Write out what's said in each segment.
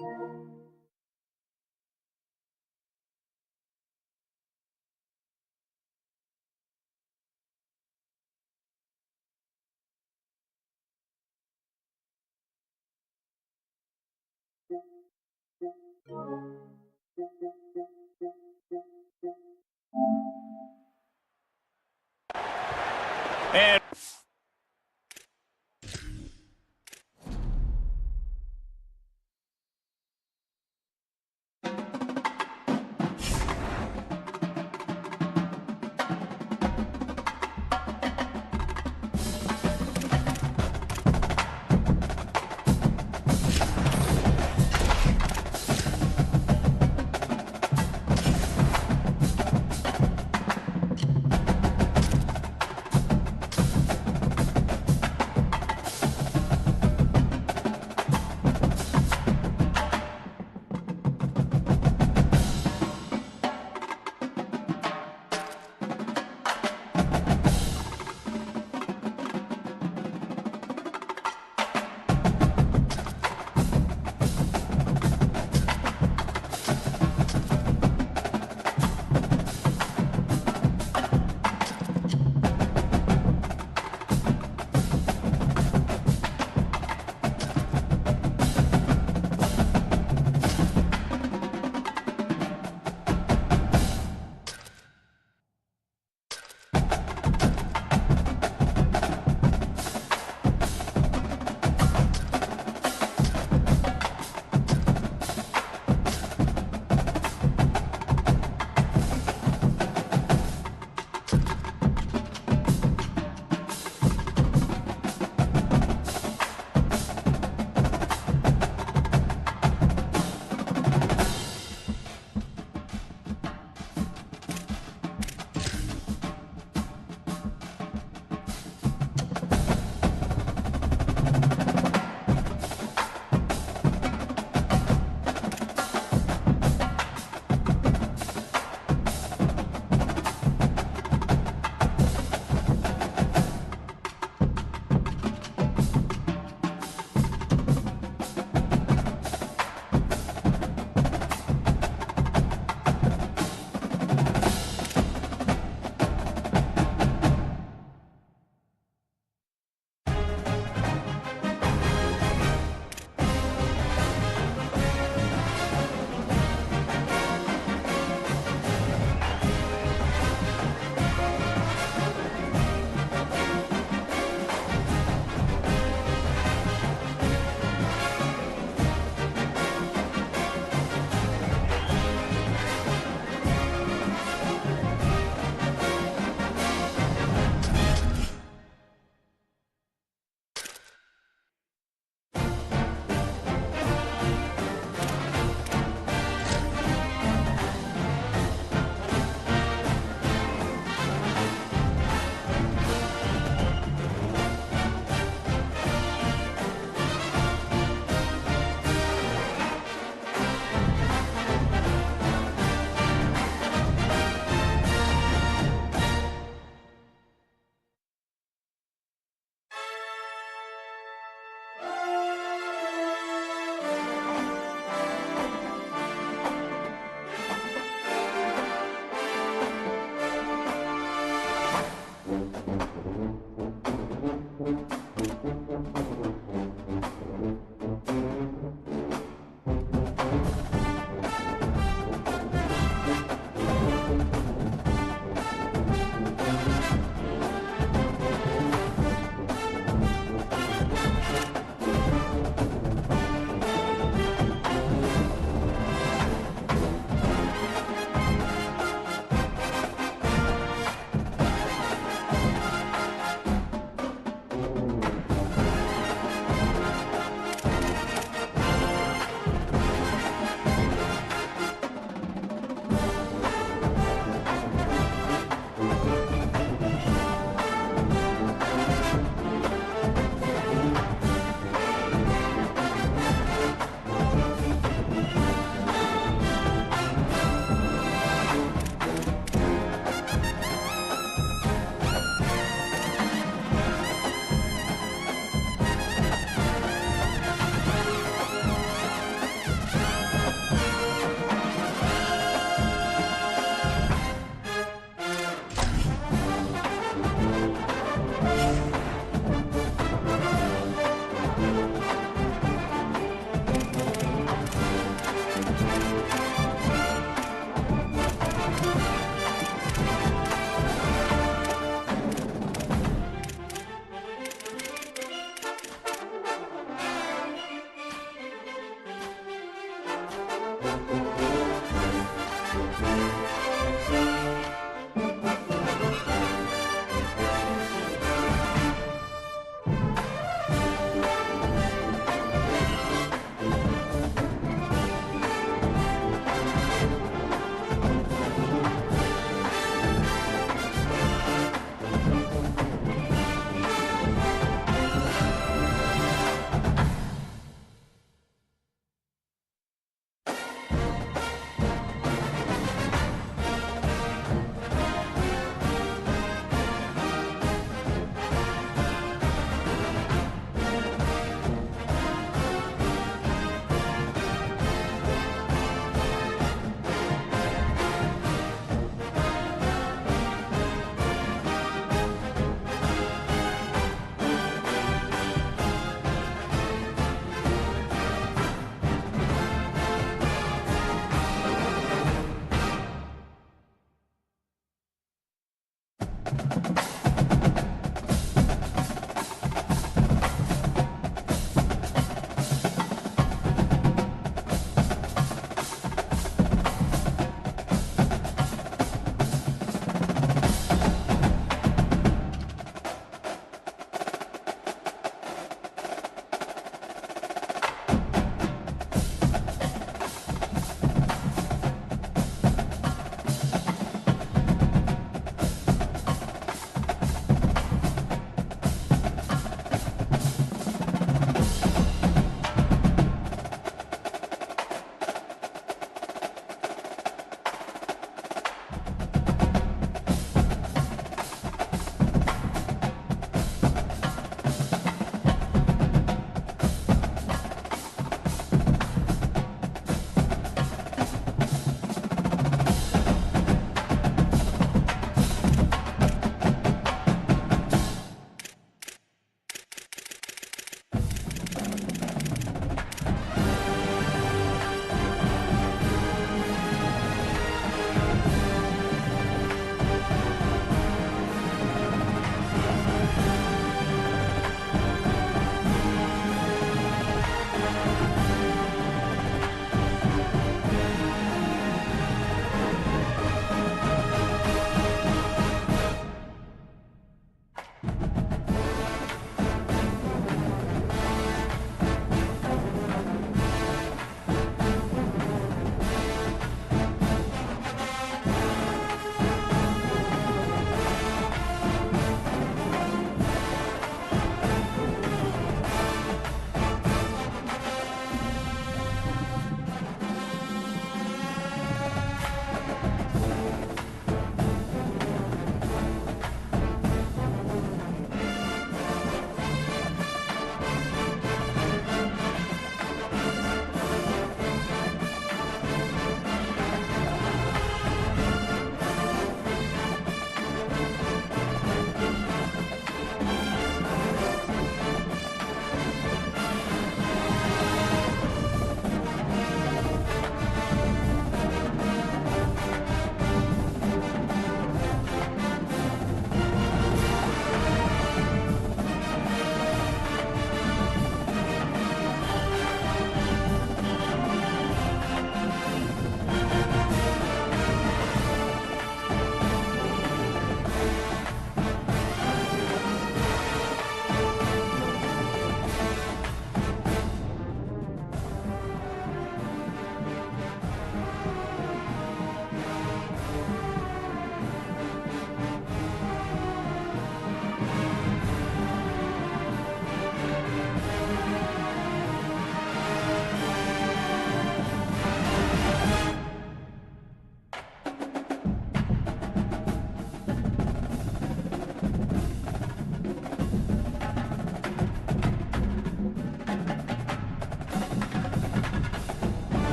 And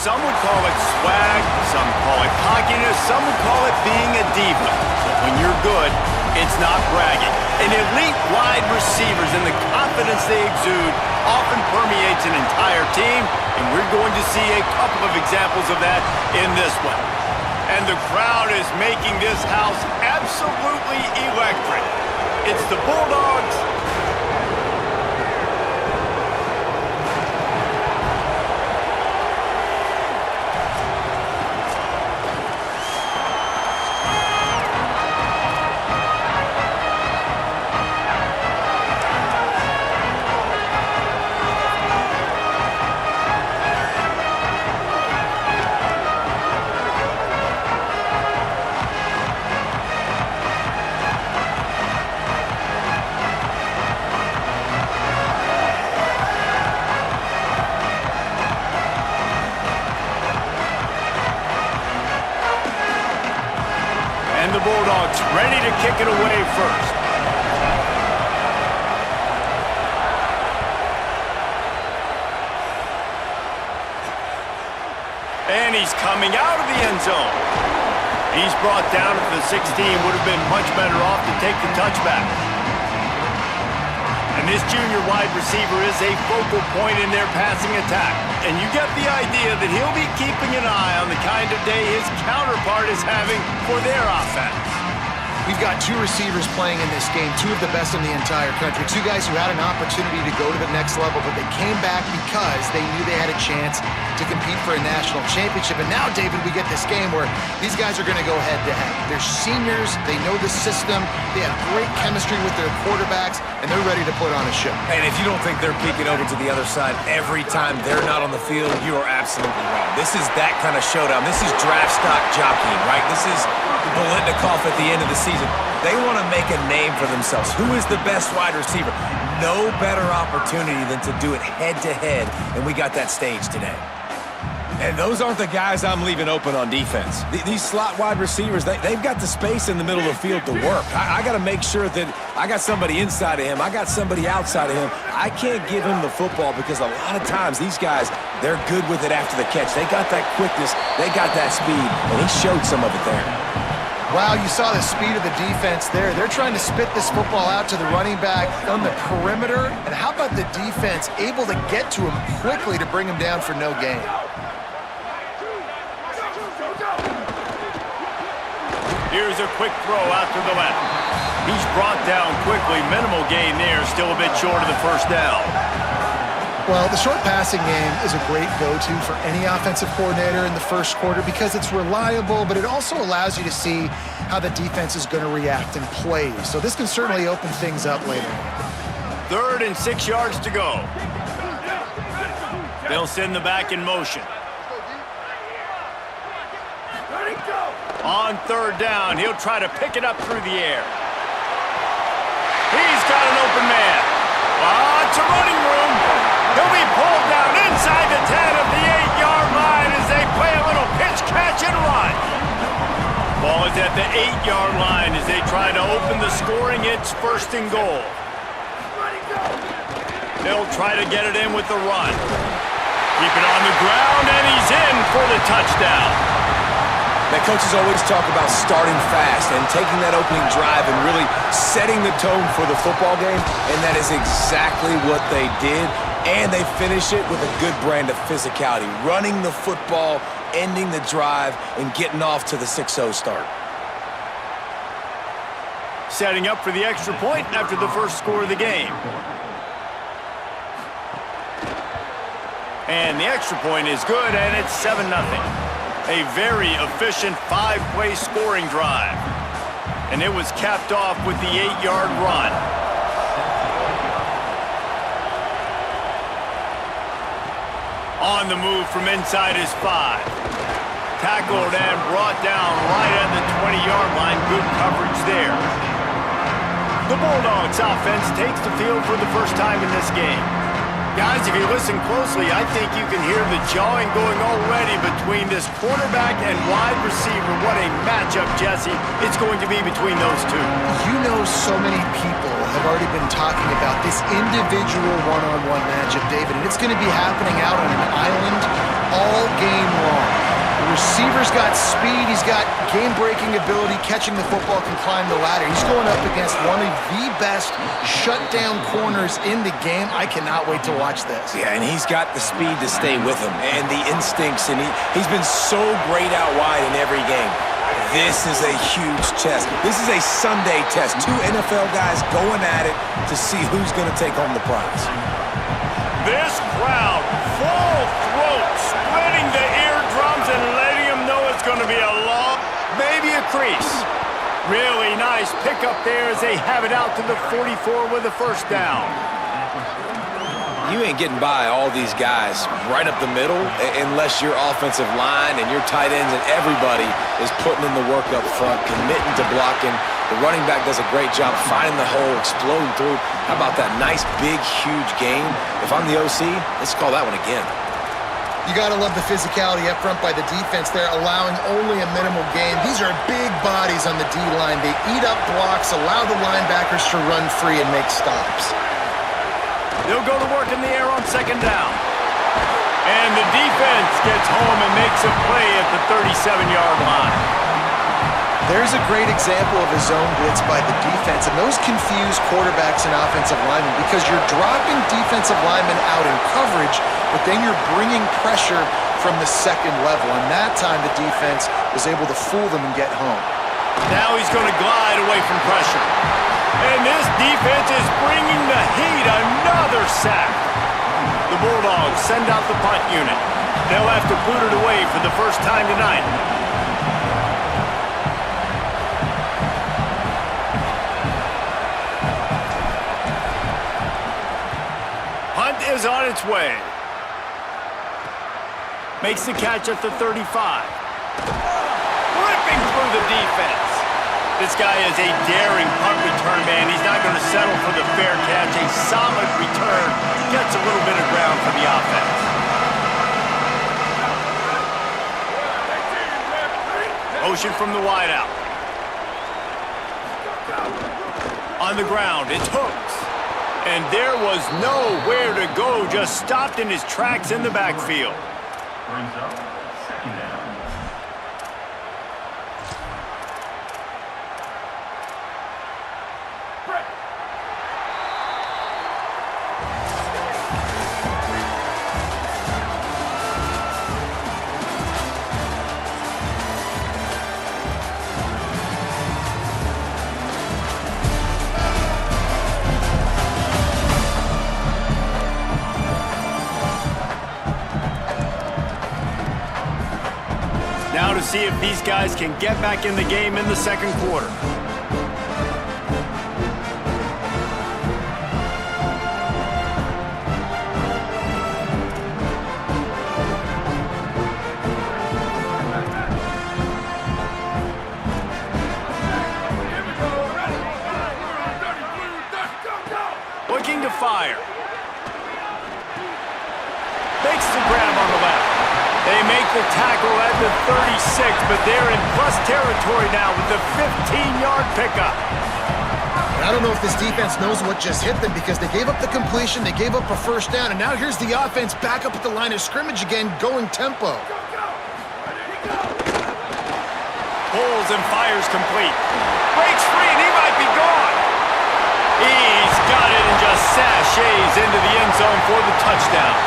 Some would call it swag, some call it cockiness, some would call it being a diva. But when you're good, it's not bragging. An elite wide receivers and the confidence they exude often permeates an entire team, and we're going to see a couple of examples of that in this one. And the crowd is making this house absolutely electric. It's the Bulldogs. And the Bulldogs ready to kick it away first. And he's coming out of the end zone. He's brought down at the 16. Would have been much better off to take the touchback. And this junior wide receiver is a focal point in their passing attack. And you get the idea that he'll be keeping an eye on the kind of day his counterpart is having for their offense. We've got two receivers playing in this game, two of the best in the entire country. Two guys who had an opportunity to go to the next level, but they came back because they knew they had a chance to compete for a national championship. And now, David, we get this game where these guys are going to go head-to-head. They're seniors. They know the system. They have great chemistry with their quarterbacks, and they're ready to put on a show. And if you don't think they're peeking over to the other side every time they're not on the field, you are absolutely wrong. This is that kind of showdown. This is draft stock jockeying, right? This is Bolitnikoff at the end of the season. They want to make a name for themselves. Who is the best wide receiver? No better opportunity than to do it head-to-head, and we got that stage today. And those aren't the guys I'm leaving open on defense. These slot wide receivers, they've got the space in the middle of the field to work. I got to make sure that I got somebody inside of him. I got somebody outside of him. I can't give him the football because a lot of times these guys, they're good with it after the catch. They got that quickness. They got that speed, and he showed some of it there. Wow, you saw the speed of the defense there. They're trying to spit this football out to the running back on the perimeter. And how about the defense able to get to him quickly to bring him down for no gain? Here's a quick throw out to the left. He's brought down quickly. Minimal gain there. Still a bit short of the first down. Well, the short passing game is a great go-to for any offensive coordinator in the first quarter because it's reliable, but it also allows you to see how the defense is going to react and play. So this can certainly open things up later. 3rd and 6 yards to go. They'll send the back in motion. On 3rd down, he'll try to pick it up through the air. He's got an open man. Lots of running room. He'll be pulled down inside the 10 of the 8-yard line as they play a little pitch, catch, and run. Ball is at the 8-yard line as they try to open the scoring. It's 1st and goal. They'll try to get it in with the run. Keep it on the ground, and he's in for the touchdown. Now, coaches always talk about starting fast and taking that opening drive and really setting the tone for the football game, and that is exactly what they did. And they finish it with a good brand of physicality, running the football, ending the drive, and getting off to the 6-0 start. Setting up for the extra point after the first score of the game. And the extra point is good, and it's 7-0. A very efficient 5-play scoring drive. And it was capped off with the 8-yard run. On the move from inside his 5. Tackled and brought down right at the 20-yard line. Good coverage there. The Bulldogs offense takes the field for the first time in this game. Guys, if you listen closely, I think you can hear the jawing going already between this quarterback and wide receiver. What a matchup, Jesse, it's going to be between those two. You know, so many people have have already been talking about this individual one-on-one matchup, David, and it's going to be happening out on an island all game long. The receiver's got speed, he's got game-breaking ability, catching the football, can climb the ladder. He's going up against one of the best shutdown corners in the game. I cannot wait to watch this. Yeah, and he's got the speed to stay with him and the instincts, and he's been so great out wide in every game. This is a huge test. This is a Sunday test. Two NFL guys going at it to see who's going to take home the prize. This crowd, full throat, splitting the eardrums and letting them know it's going to be a long, maybe a crease. Really nice pickup there as they have it out to the 44 with a first down. You ain't getting by all these guys right up the middle unless your offensive line and your tight ends and everybody is putting in the work up front, committing to blocking. The running back does a great job finding the hole, exploding through. How about that nice, big, huge game? If I'm the OC, let's call that one again. You got to love the physicality up front by the defense there, allowing only a minimal gain. These are big bodies on the D-line. They eat up blocks, allow the linebackers to run free and make stops. They'll go to work in the air on second down. And the defense gets home and makes a play at the 37-yard line. There's a great example of a zone blitz by the defense, and those confuse quarterbacks and offensive linemen because you're dropping defensive linemen out in coverage, but then you're bringing pressure from the second level, and that time the defense was able to fool them and get home. Now he's going to glide away from pressure. And this defense is bringing the heat. Another sack. The Bulldogs send out the punt unit. They'll have to boot it away for the first time tonight. Punt is on its way. Makes the catch at the 35. Ripping through the defense. This guy is a daring punt return man. He's not going to settle for the fair catch. A solid return. Gets a little bit of ground for the offense. Motion from the wideout. On the ground, it's Hooks. And there was nowhere to go. Just stopped in his tracks in the backfield. Brings up second down. Now to see if these guys can get back in the game in the second quarter. Looking to fire. Makes the grab on the left. They make the tackle at the 36, but they're in plus territory now with the 15-yard pickup. I don't know if this defense knows what just hit them because they gave up the completion, they gave up a first down, and now here's the offense back up at the line of scrimmage again, going tempo. Pulls and fires complete. Breaks free, and he might be gone. He's got it and just sashays into the end zone for the touchdown.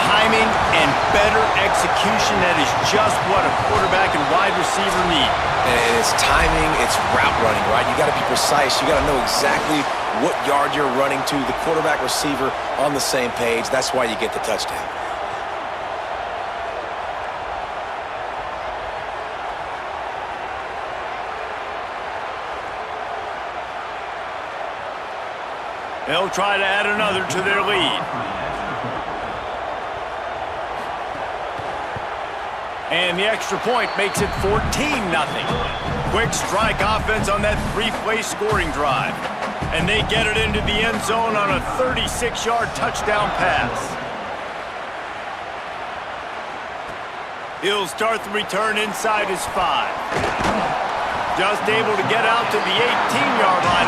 Timing and better execution, that is just what a quarterback and wide receiver need. And it's timing, it's route running, right? You got to be precise. You got to know exactly what yard you're running to. The quarterback, receiver on the same page. That's why you get the touchdown. They'll try to add another to their lead. And the extra point makes it 14-0. Quick strike offense on that three-play scoring drive. And they get it into the end zone on a 36-yard touchdown pass. He'll start the return inside his 5. Just able to get out to the 18-yard line.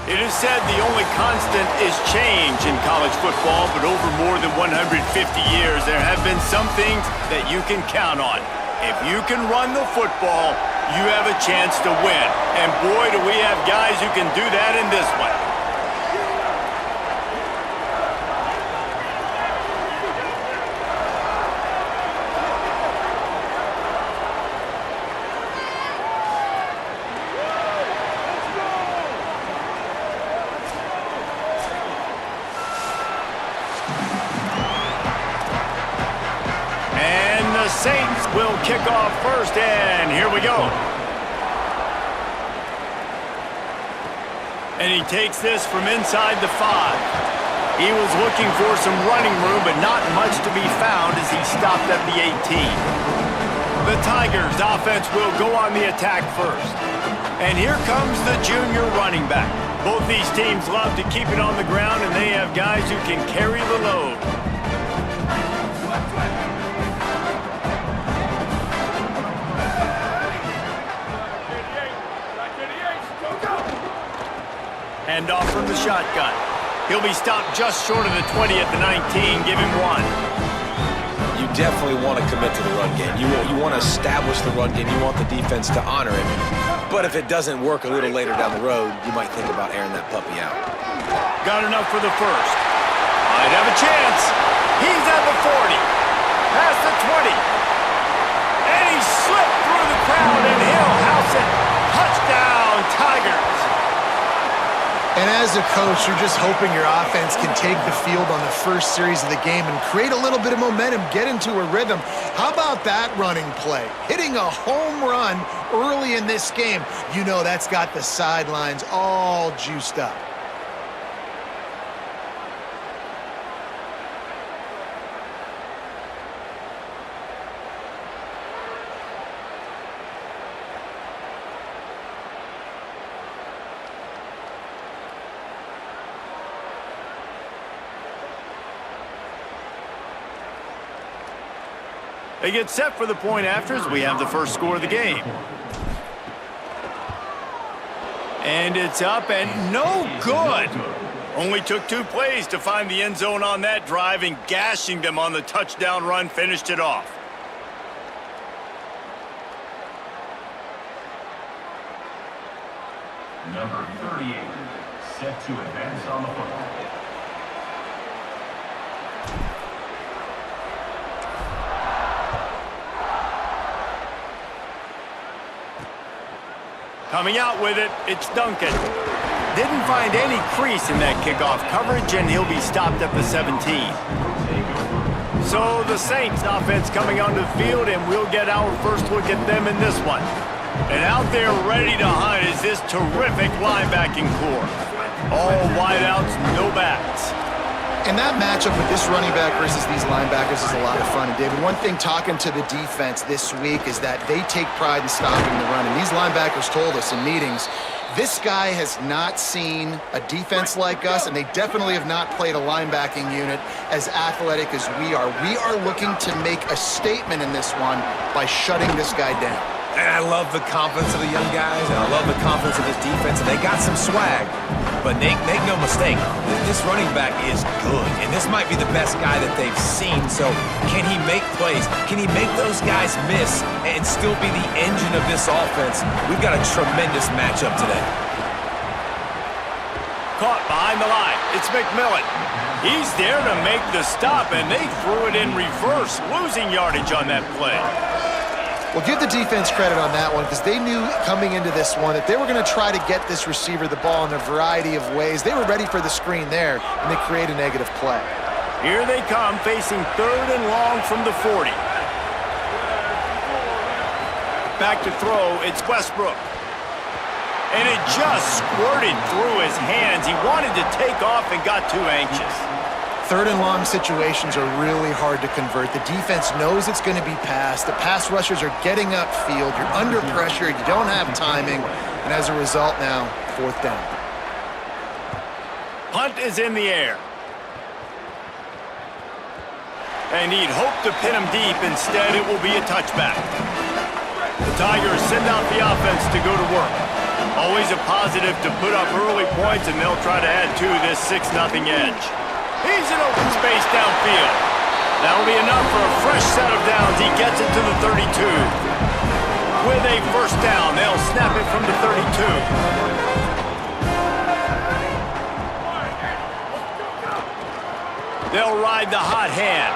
It is said the only constant is change in college football, but over more than 150 years, there have been some things that you can count on. If you can run the football, you have a chance to win. And boy, do we have guys who can do that in this one. Saints will kick off first, and here we go. And he takes this from inside the 5. He was looking for some running room, but not much to be found as he stopped at the 18. The Tigers' offense will go on the attack first. And here comes the junior running back. Both these teams love to keep it on the ground, and they have guys who can carry the load. Hand off from the shotgun. He'll be stopped just short of the 20 at the 19. Give him 1. You definitely want to commit to the run game. You want to establish the run game. You want the defense to honor it. But if it doesn't work a little later down the road, you might think about airing that puppy out. Got enough for the first. Might have a chance. He's at the 40. Past the 20. And he slipped through the crowd, and he'll house it. Touchdown, Tigers. And as a coach, you're just hoping your offense can take the field on the first series of the game and create a little bit of momentum, get into a rhythm. How about that running play? Hitting a home run early in this game. You know that's got the sidelines all juiced up. They get set for the point after as we have the first score of the game. And it's up and no good. Only took 2 plays to find the end zone on that drive, and gashing them on the touchdown run finished it off. Number 38, set to advance on the football. Coming out with it, it's Duncan. Didn't find any crease in that kickoff coverage, and he'll be stopped at the 17. So the Saints offense coming onto the field, and we'll get our first look at them in this one. And out there ready to hunt is this terrific linebacking core. All wideouts, no backs. And that matchup with this running back versus these linebackers is a lot of fun. And David, one thing talking to the defense this week is that they take pride in stopping the run. And these linebackers told us in meetings, this guy has not seen a defense like us, and they definitely have not played a linebacking unit as athletic as we are. We are looking to make a statement in this one by shutting this guy down. And I love the confidence of the young guys, and I love the confidence of this defense, and they got some swag. But make no mistake, this running back is good, and this might be the best guy that they've seen. So can he make plays? Can he make those guys miss and still be the engine of this offense? We've got a tremendous matchup today. Caught behind the line. It's McMillan. He's there to make the stop, and they threw it in reverse, losing yardage on that play. Well, give the defense credit on that one, because they knew coming into this one that they were going to try to get this receiver the ball in a variety of ways. They were ready for the screen there, and they create a negative play. Here they come, facing 3rd and long from the 40. Back to throw, it's Westbrook. And it just squirted through his hands. He wanted to take off and got too anxious. 3rd and long situations are really hard to convert. The defense knows it's going to be passed. The pass rushers are getting upfield. You're under pressure. You don't have timing. And as a result now, 4th down. Punt is in the air. And he'd hoped to pin him deep. Instead, it will be a touchback. The Tigers send out the offense to go to work. Always a positive to put up early points, and they'll try to add to this 6-0 edge. He's in open space downfield. That'll be enough for a fresh set of downs. He gets it to the 32. With a 1st down, they'll snap it from the 32. They'll ride the hot hand.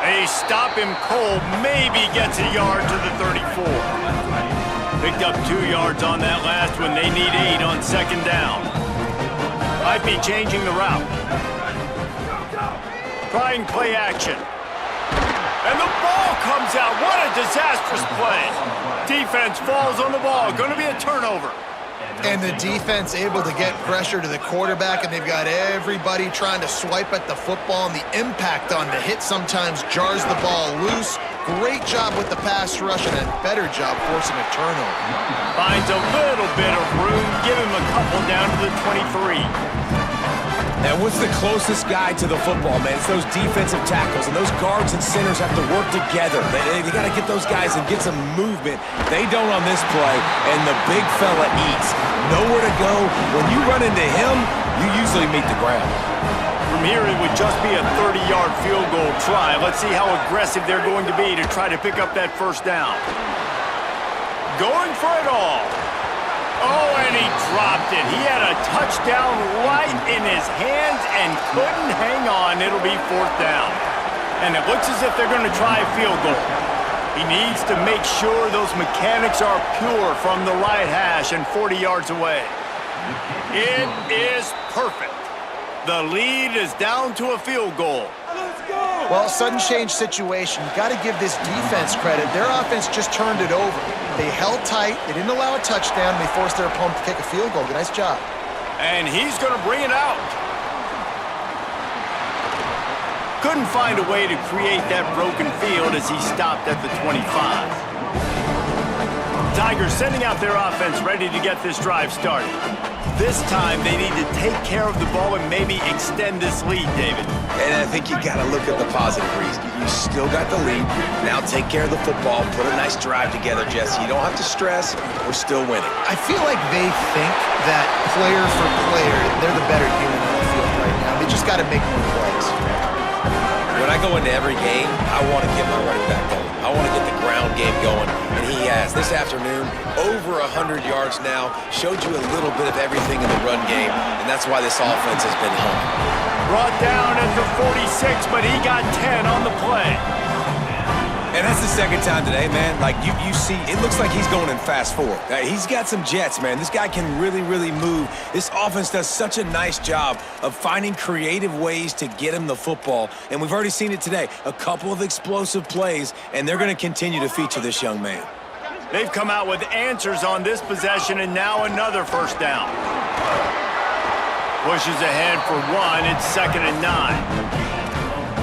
They stop him cold, maybe gets a yard to the 34. Picked up 2 yards on that last one. They need 8 on 2nd down. Might be changing the route. Trying play action. And the ball comes out. What a disastrous play. Defense falls on the ball. Going to be a turnover. And the defense able to get pressure to the quarterback, and they've got everybody trying to swipe at the football, and the impact on the hit sometimes jars the ball loose. Great job with the pass rush, and a better job forcing a turnover. Finds a little bit of room. Give him a couple down to the 23. And what's the closest guy to the football, man? It's those defensive tackles, and those guards and centers have to work together. They got to get those guys and get some movement. They don't on this play, and the big fella eats. Nowhere to go. When you run into him, you usually meet the ground. From here, it would just be a 30-yard field goal try. Let's see how aggressive they're going to be to try to pick up that 1st down. Going for it all. Oh, and he dropped it. He had a touchdown right in his hands and couldn't hang on. It'll be 4th down. And it looks as if they're going to try a field goal. He needs to make sure those mechanics are pure from the right hash and 40 yards away. It is perfect. The lead is down to a field goal. Well, sudden change situation. You got to give this defense credit. Their offense just turned it over. They held tight. They didn't allow a touchdown. They forced their opponent to kick a field goal. Nice job. And he's going to bring it out. Couldn't find a way to create that broken field as he stopped at the 25. Tigers sending out their offense ready to get this drive started. This time, they need to take care of the ball and maybe extend this lead, David. And I think you got to look at the positive, Reese. You still got the lead. Now take care of the football. Put a nice drive together, Jesse. You don't have to stress. We're still winning. I feel like they think that player for player, they're the better unit on the field right now. They just got to make more plays. When I go into every game, I want to get my running back going. I want to get the ground game going, and he has. This afternoon, over 100 yards now, showed you a little bit of everything in the run game, and that's why this offense has been home. Brought down at the 46, but he got 10 on the play. And that's the 2nd time today, man. Like, you see, it looks like he's going in fast forward. He's got some jets, man. This guy can really, really move. This offense does such a nice job of finding creative ways to get him the football. And we've already seen it today. A couple of explosive plays, and they're going to continue to feature this young man. They've come out with answers on this possession, and now another 1st down. Pushes ahead for 1. It's 2nd and 9.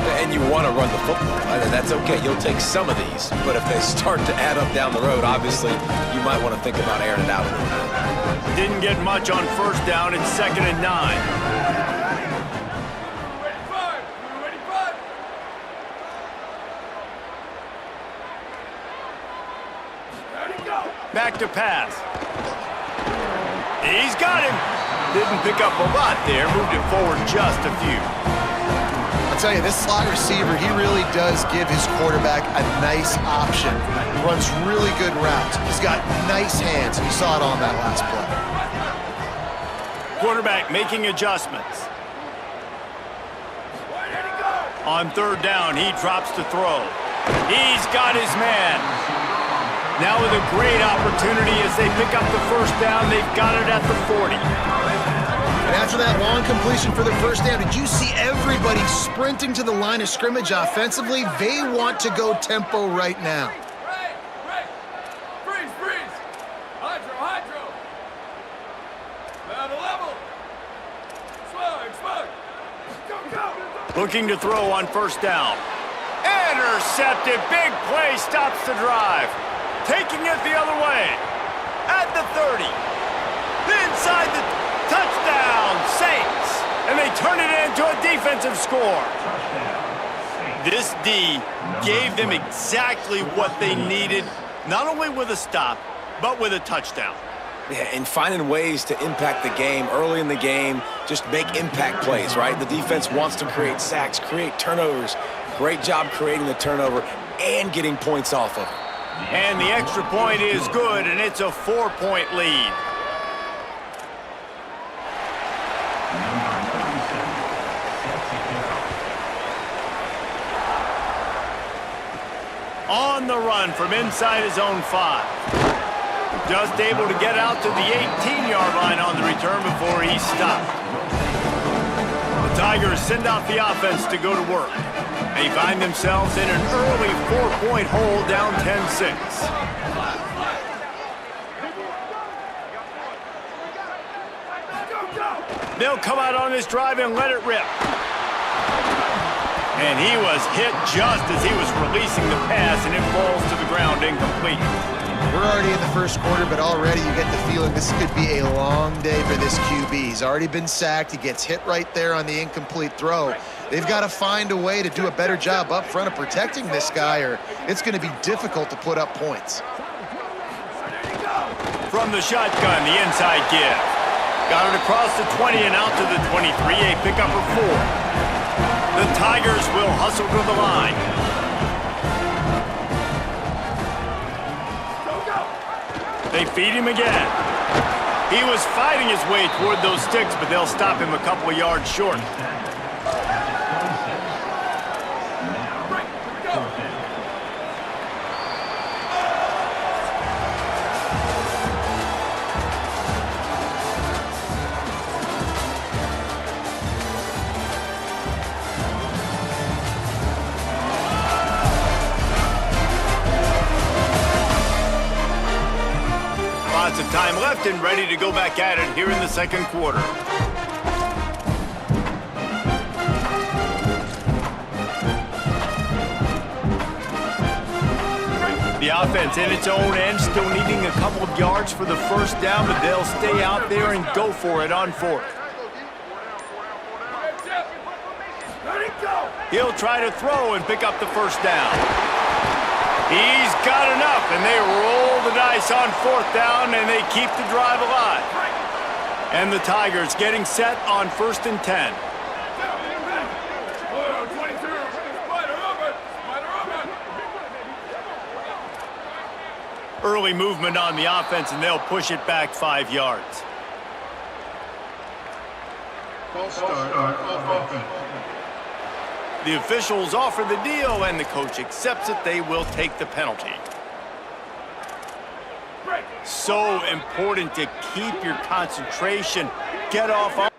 And you want to run the football, and that's okay. You'll take some of these, but if they start to add up down the road, obviously, you might want to think about airing it out a little bit. Didn't get much on 1st down. It's 2nd and 9. Back to pass. He's got him. Didn't pick up a lot there. Moved it forward just a few. I'll tell you, this slot receiver, he really does give his quarterback a nice option. Runs really good routes. He's got nice hands. You saw it on that last play. Quarterback making adjustments. On 3rd down, he drops to throw. He's got his man. Now with a great opportunity as they pick up the 1st down, they've got it at the 40. after that long completion for the first down, did you see everybody sprinting to the line of scrimmage offensively? They want to go tempo right now. Freeze! Hydro! Level! Swag! Go! Looking to throw on first down. Intercepted. Big play stops the drive. Taking it the other way. At the 30. Inside the touchdown, Saints. And they turn it into a defensive score. This D gave them exactly what they needed, not only with a stop, but with a touchdown. Yeah, and finding ways to impact the game early in the game, just make impact plays, right? The defense wants to create sacks, create turnovers. Great job creating the turnover and getting points off of it. And the extra point is good, and it's a 4-point lead. On the run from inside his own 5. Just able to get out to the 18-yard line on the return before he stopped. The Tigers send out the offense to go to work. They find themselves in an early 4-point hole down 10-6. They'll come out on this drive and let it rip. And he was hit just as he was releasing the pass, and it falls to the ground incomplete. We're already in the first quarter, but already you get the feeling this could be a long day for this QB. He's already been sacked. He gets hit right there on the incomplete throw. They've got to find a way to do a better job up front of protecting this guy, or it's going to be difficult to put up points. From the shotgun, the inside give. Got it across the 20 and out to the 23, a pickup of 4. The Tigers will hustle to the line. They feed him again. He was fighting his way toward those sticks, but they'll stop him a couple of yards short. Lots of time left and ready to go back at it here in the second quarter. The offense in its own end, still needing a couple of yards for the first down, but they'll stay out there and go for it on 4th. He'll try to throw and pick up the first down. He's got enough, and they roll the dice on 4th down, and they keep the drive alive. And the Tigers getting set on 1st and 10. Early movement on the offense, and they'll push it back 5 yards. False start off offense. The officials offer the deal, and the coach accepts it. They will take the penalty. So important to keep your concentration. Get off on.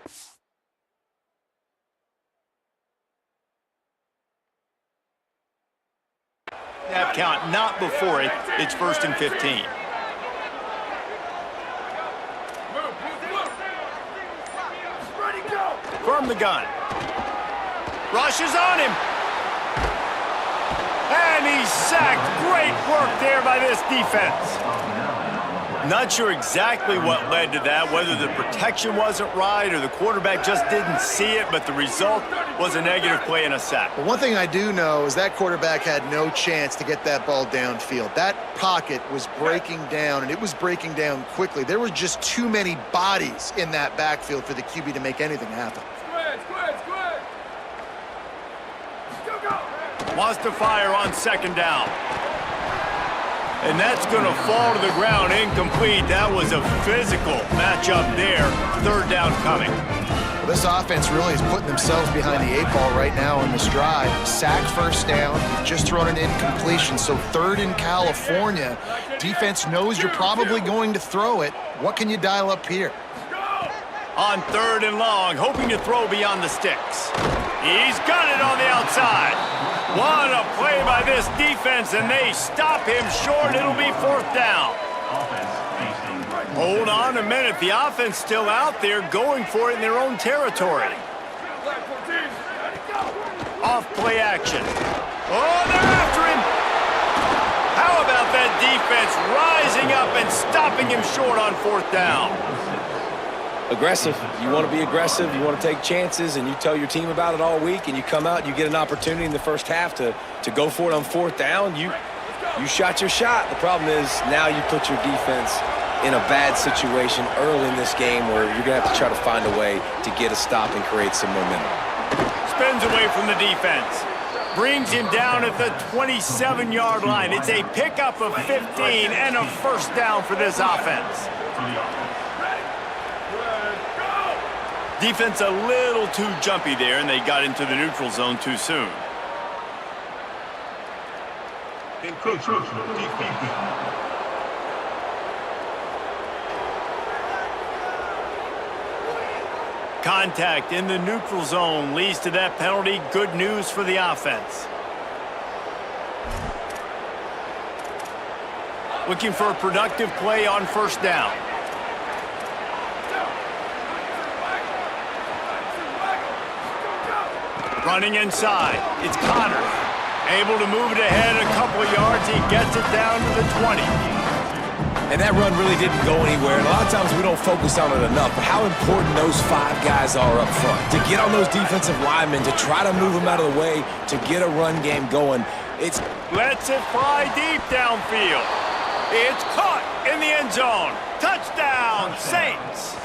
Snap count not before it. It's 1st and 15. From the gun. Rushes on him. And he's sacked. Great work there by this defense. Not sure exactly what led to that, whether the protection wasn't right or the quarterback just didn't see it, but the result was a negative play and a sack. Well, one thing I do know is that quarterback had no chance to get that ball downfield. That pocket was breaking down, and it was breaking down quickly. There were just too many bodies in that backfield for the QB to make anything happen. Wants to fire on 2nd down. And that's going to fall to the ground incomplete. That was a physical matchup there. 3rd down coming. Well, this offense really is putting themselves behind the 8 ball right now in this drive. Sack 1st down, just thrown an incompletion. So 3rd in California. Defense knows you're probably going to throw it. What can you dial up here? On 3rd and long, hoping to throw beyond the sticks. He's got it on the outside. What a play by this defense, and they stop him short. It'll be 4th down. Hold on a minute. The offense still out there going for it in their own territory. Off play action. Oh, they're after him. How about that defense rising up and stopping him short on 4th down? Aggressive. You want to be aggressive. You want to take chances, and you tell your team about it all week, and you come out and you get an opportunity in the first half to go for it on 4th down. You shot your shot. The problem is now you put your defense in a bad situation early in this game where you're going to have to try to find a way to get a stop and create some momentum. Spins away from the defense. Brings him down at the 27-yard line. It's a pickup of 15 and a 1st down for this offense. Defense a little too jumpy there, and they got into the neutral zone too soon. Contact in the neutral zone leads to that penalty. Good news for the offense. Looking for a productive play on 1st down. Running inside. It's Connor. Able to move it ahead a couple of yards. He gets it down to the 20. And that run really didn't go anywhere. And a lot of times we don't focus on it enough. But how important those 5 guys are up front. To get on those defensive linemen, to try to move them out of the way, to get a run game going. It's lets it fly deep downfield. It's caught in the end zone. Touchdown, Saints.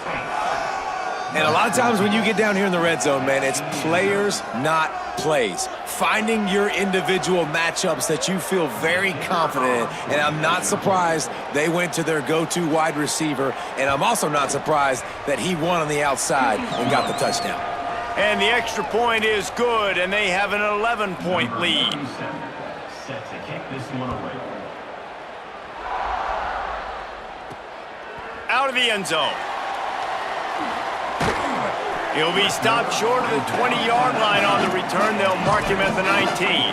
And a lot of times when you get down here in the red zone, man, it's players, not plays. Finding your individual matchups that you feel very confident in. And I'm not surprised they went to their go-to wide receiver. And I'm also not surprised that he won on the outside and got the touchdown. And the extra point is good, and they have an 11-point lead. Set to kick this one away. Out of the end zone. He'll be stopped short of the 20-yard line on the return. They'll mark him at the 19.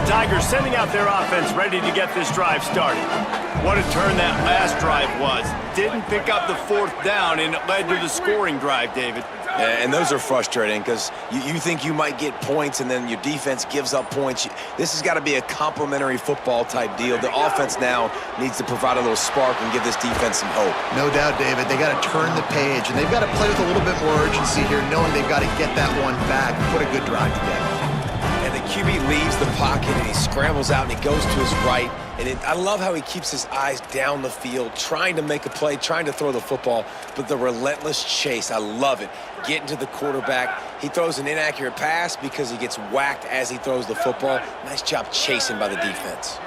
Tigers sending out their offense ready to get this drive started. What a turn that last drive was. Didn't pick up the 4th down, and it led to the scoring drive, David. Yeah, and those are frustrating because you think you might get points and then your defense gives up points. This has got to be a complementary football type deal. The offense now needs to provide a little spark and give this defense some hope. No doubt, David. They got to turn the page, and they've got to play with a little bit more urgency here, knowing they've got to get that one back and put a good drive together. And the QB leaves the pocket and he scrambles out and he goes to his right. And I love how he keeps his eyes down the field, trying to make a play, trying to throw the football, but the relentless chase, I love it. Getting to the quarterback. He throws an inaccurate pass because he gets whacked as he throws the football. Nice job chasing by the defense.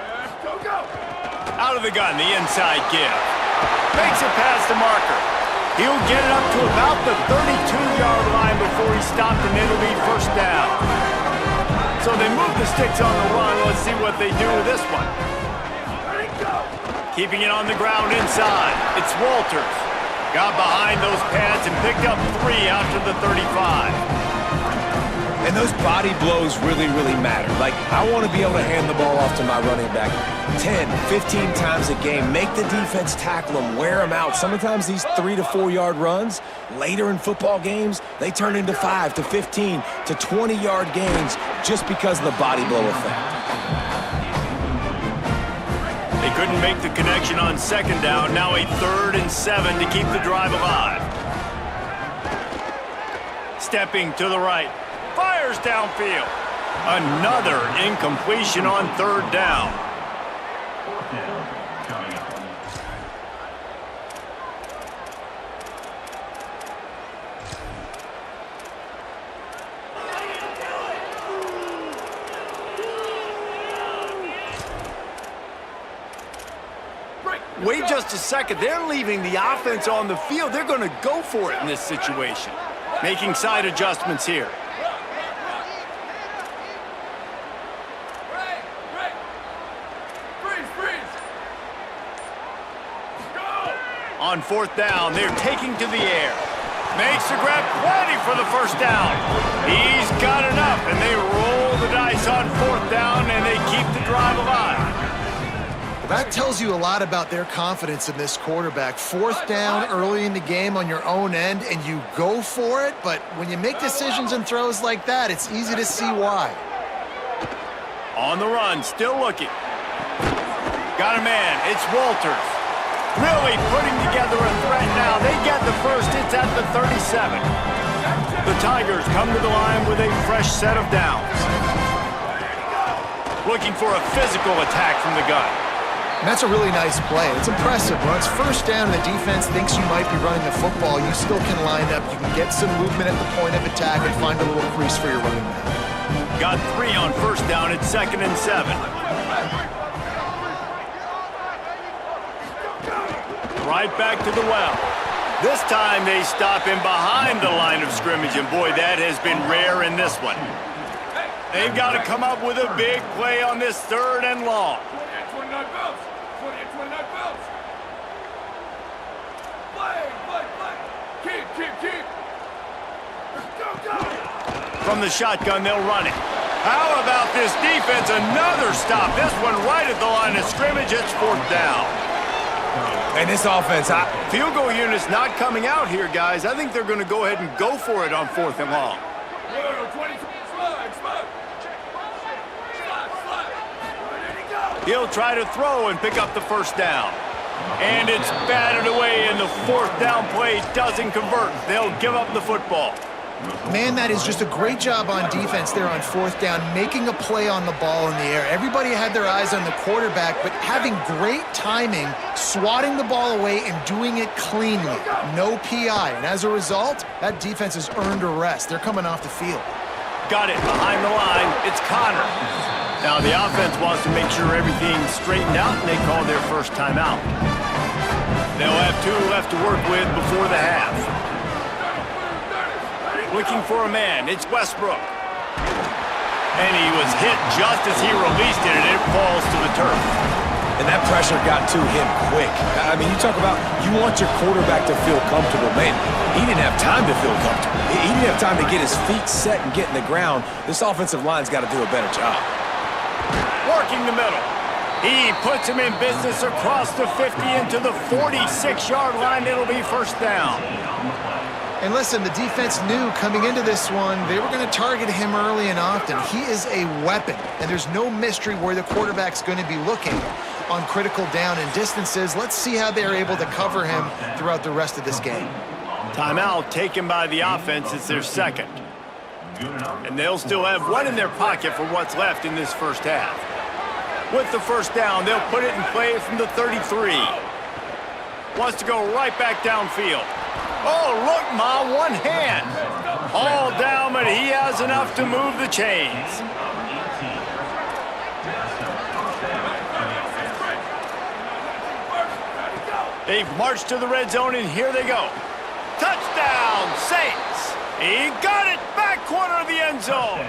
Out of the gun, the inside give. Makes it past the marker. He'll get it up to about the 32-yard line before he stopped, and it'll be 1st down. So they move the sticks on the run. Let's see what they do with this one. Keeping it on the ground inside. It's Walters. Got behind those pads and picked up 3 out to the 35. And those body blows really, really matter. Like, I want to be able to hand the ball off to my running back 10, 15 times a game. Make the defense tackle them, wear them out. Sometimes these 3 to 4 yard runs, later in football games, they turn into 5 to 15 to 20-yard gains just because of the body blow effect. They couldn't make the connection on 2nd down. Now a 3rd and 7 to keep the drive alive. Stepping to the right. Fires downfield. Another incompletion on 3rd down. 4th down coming up. Wait just a second. They're leaving the offense on the field. They're going to go for it in this situation. Making side adjustments here. On fourth down, they're taking to the air. Makes the grab, plenty for the first down. He's got enough, and they roll the dice on fourth down, and they keep the drive alive. That tells you a lot about their confidence in this quarterback. Fourth down early in the game on your own end, and you go for it, but when you make decisions and throws like that, it's easy to see why. On the run, still looking. Got a man, it's Walters. Really putting together a threat now. They get the first, it's at the 37. The Tigers come to the line with a fresh set of downs. Looking for a physical attack from the gun. And that's a really nice play. It's impressive. When it's first down and the defense thinks you might be running the football, you still can line up. You can get some movement at the point of attack and find a little crease for your running back. Got 3 on first down at 2nd and 7. Right back to the well. This time they stop him behind the line of scrimmage, and boy, that has been rare in this one. They've got to come up with a big play on this 3rd and long. 29 belts. 29 belts. Play. Keep. Go. From the shotgun, they'll run it. How about this defense? Another stop. This one right at the line of scrimmage. It's 4th down. And this offense, Field goal unit's not coming out here, guys. I think they're going to go ahead and go for it on 4th and long. 20. Slide. He'll try to throw and pick up the first down. And it's batted away, and the 4th down play doesn't convert. They'll give up the football. Man, that is just a great job on defense there on 4th down, making a play on the ball in the air. Everybody had their eyes on the quarterback, but having great timing, swatting the ball away and doing it cleanly. No PI, and as a result, that defense has earned a rest. They're coming off the field. Got it behind the line. It's Connor. Now the offense wants to make sure everything's straightened out, and they call their first timeout. They'll have 2 left to work with before the half. Looking for a man, it's Westbrook. And he was hit just as he released it, and it falls to the turf. and that pressure got to him quick. I mean, you talk about you want your quarterback to feel comfortable. Man, he didn't have time to feel comfortable. He didn't have time to get his feet set and get in the ground. This offensive line's got to do a better job. Working the middle. He puts him in business across the 50 into the 46-yard line. It'll be first down. And listen, the defense knew coming into this one, they were going to target him early and often. He is a weapon, and there's no mystery where the quarterback's going to be looking on critical down and distances. Let's see how they're able to cover him throughout the rest of this game. Timeout taken by the offense. It's their second. And they'll still have one in their pocket for what's left in this first half. With the first down, they'll put it in play from the 33. Wants to go right back downfield. Oh, look, Ma, one hand. All down, but he has enough to move the chains. They've marched to the red zone, and here they go. Touchdown, Saints. He got it back corner of the end zone.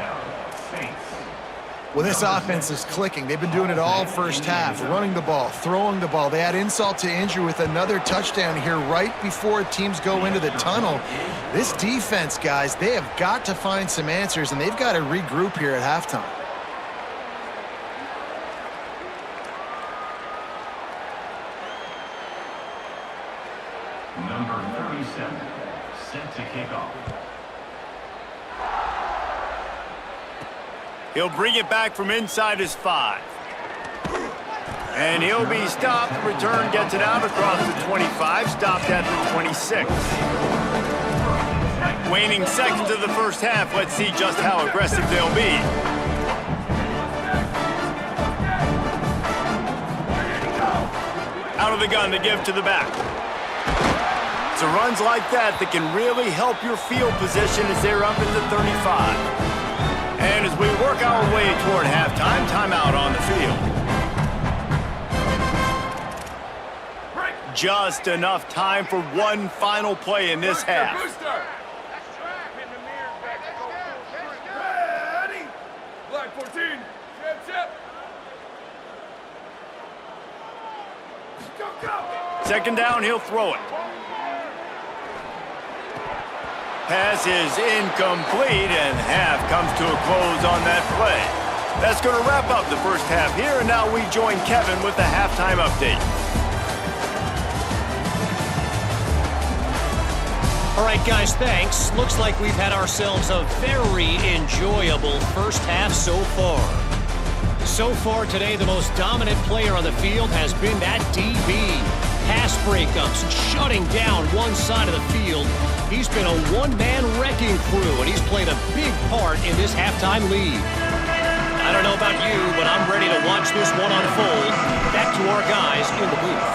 Well, this offense is clicking. They've been doing it all first half, running the ball, throwing the ball. They had insult to injury with another touchdown here right before teams go into the tunnel. This defense, guys, they have got to find some answers, and they've got to regroup here at halftime. Number 37, set to kick off. He'll bring it back from inside his 5. And he'll be stopped. Return gets it out across the 25, stopped at the 26. Waning seconds of the first half. Let's see just how aggressive they'll be. Out of the gun to give to the back. It's runs like that that can really help your field position as they're up at the 35. And as we work our way toward halftime, timeout on the field. Just enough time for one final play in this half. Ready. Black 14. Chip. Go. Second down, he'll throw it. Pass is incomplete, and half comes to a close on that play. That's going to wrap up the first half here, and now we join Kevin with the halftime update. All right, guys, thanks. Looks like we've had ourselves a very enjoyable first half so far. So far today, the most dominant player on the field has been that DB. Pass breakups, shutting down one side of the field. He's been a one-man wrecking crew, and he's played a big part in this halftime lead. I don't know about you, but I'm ready to watch this one unfold. Back to our guys in the booth.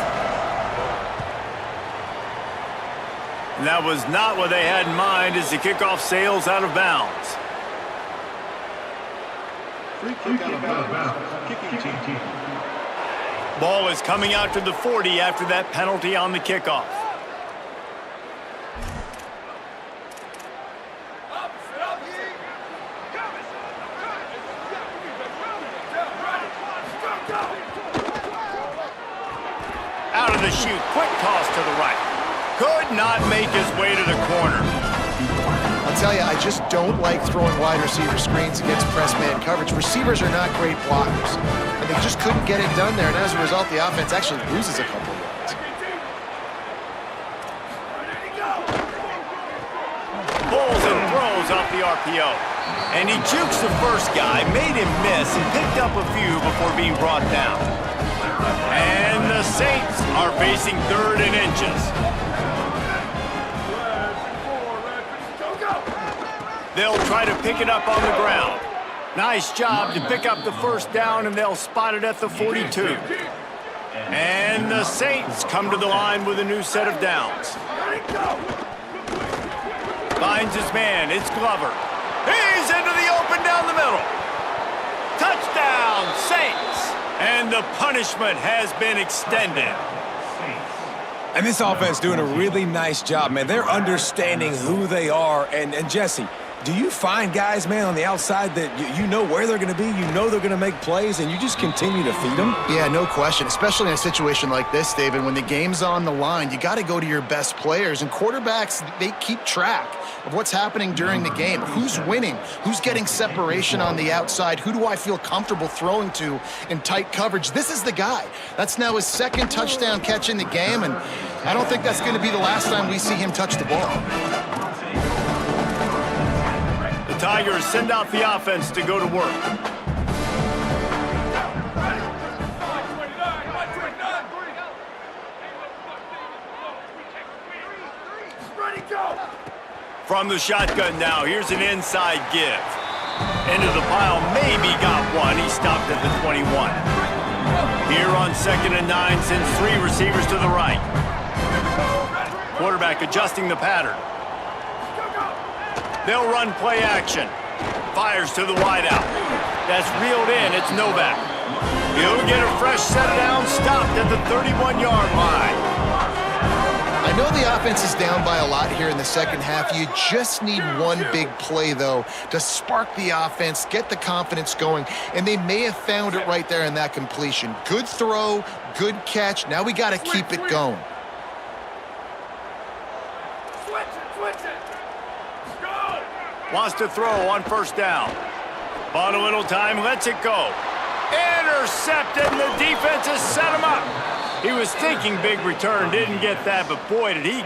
And that was not what they had in mind as the kickoff sails out of bounds. Free kick out of bounds. Kicking team. Ball is coming out to the 40 after that penalty on the kickoff. Out of the chute, quick toss to the right. Could not make his way to the corner. I'll tell you, I just don't like throwing wide receiver screens against press man coverage. Receivers are not great blockers, and they just couldn't get it done there, and as a result, the offense actually loses a couple of yards. Pulls and throws off the RPO. And he jukes the first guy, made him miss, and picked up a few before being brought down. And the Saints are facing 3rd and inches. They'll try to pick it up on the ground. Nice job to pick up the first down, and they'll spot it at the 42. And the Saints come to the line with a new set of downs. Finds his man. It's Glover. He's into the open down the middle. Touchdown, Saints. And the punishment has been extended. And this offense doing a really nice job, man. They're understanding who they are. And Jesse, do you find guys, man, on the outside that you know where they're going to be, you know they're going to make plays, and you just continue to feed them? Yeah, no question, especially in a situation like this, David. When the game's on the line, you got to go to your best players, and quarterbacks, they keep track of what's happening during the game. Who's winning? Who's getting separation on the outside? Who do I feel comfortable throwing to in tight coverage? This is the guy. That's now his 2nd touchdown catch in the game, and I don't think that's going to be the last time we see him touch the ball. The Tigers send out the offense to go to work. From the shotgun now, here's an inside give. Into the pile, maybe got one. He stopped at the 21. Here on 2nd and 9, sends 3 receivers to the right. Quarterback adjusting the pattern. They'll run play action. Fires to the wideout. That's reeled in. It's Novak. He'll get a fresh set down, stopped at the 31-yard line. I know the offense is down by a lot here in the second half. You just need one big play, though, to spark the offense, get the confidence going, and they may have found it right there in that completion. Good throw, good catch. Now we got to keep it going. Wants to throw on 1st down. Bought a little time, lets it go. Intercepted, and the defense has set him up. He was thinking big return, didn't get that, but boy, did he.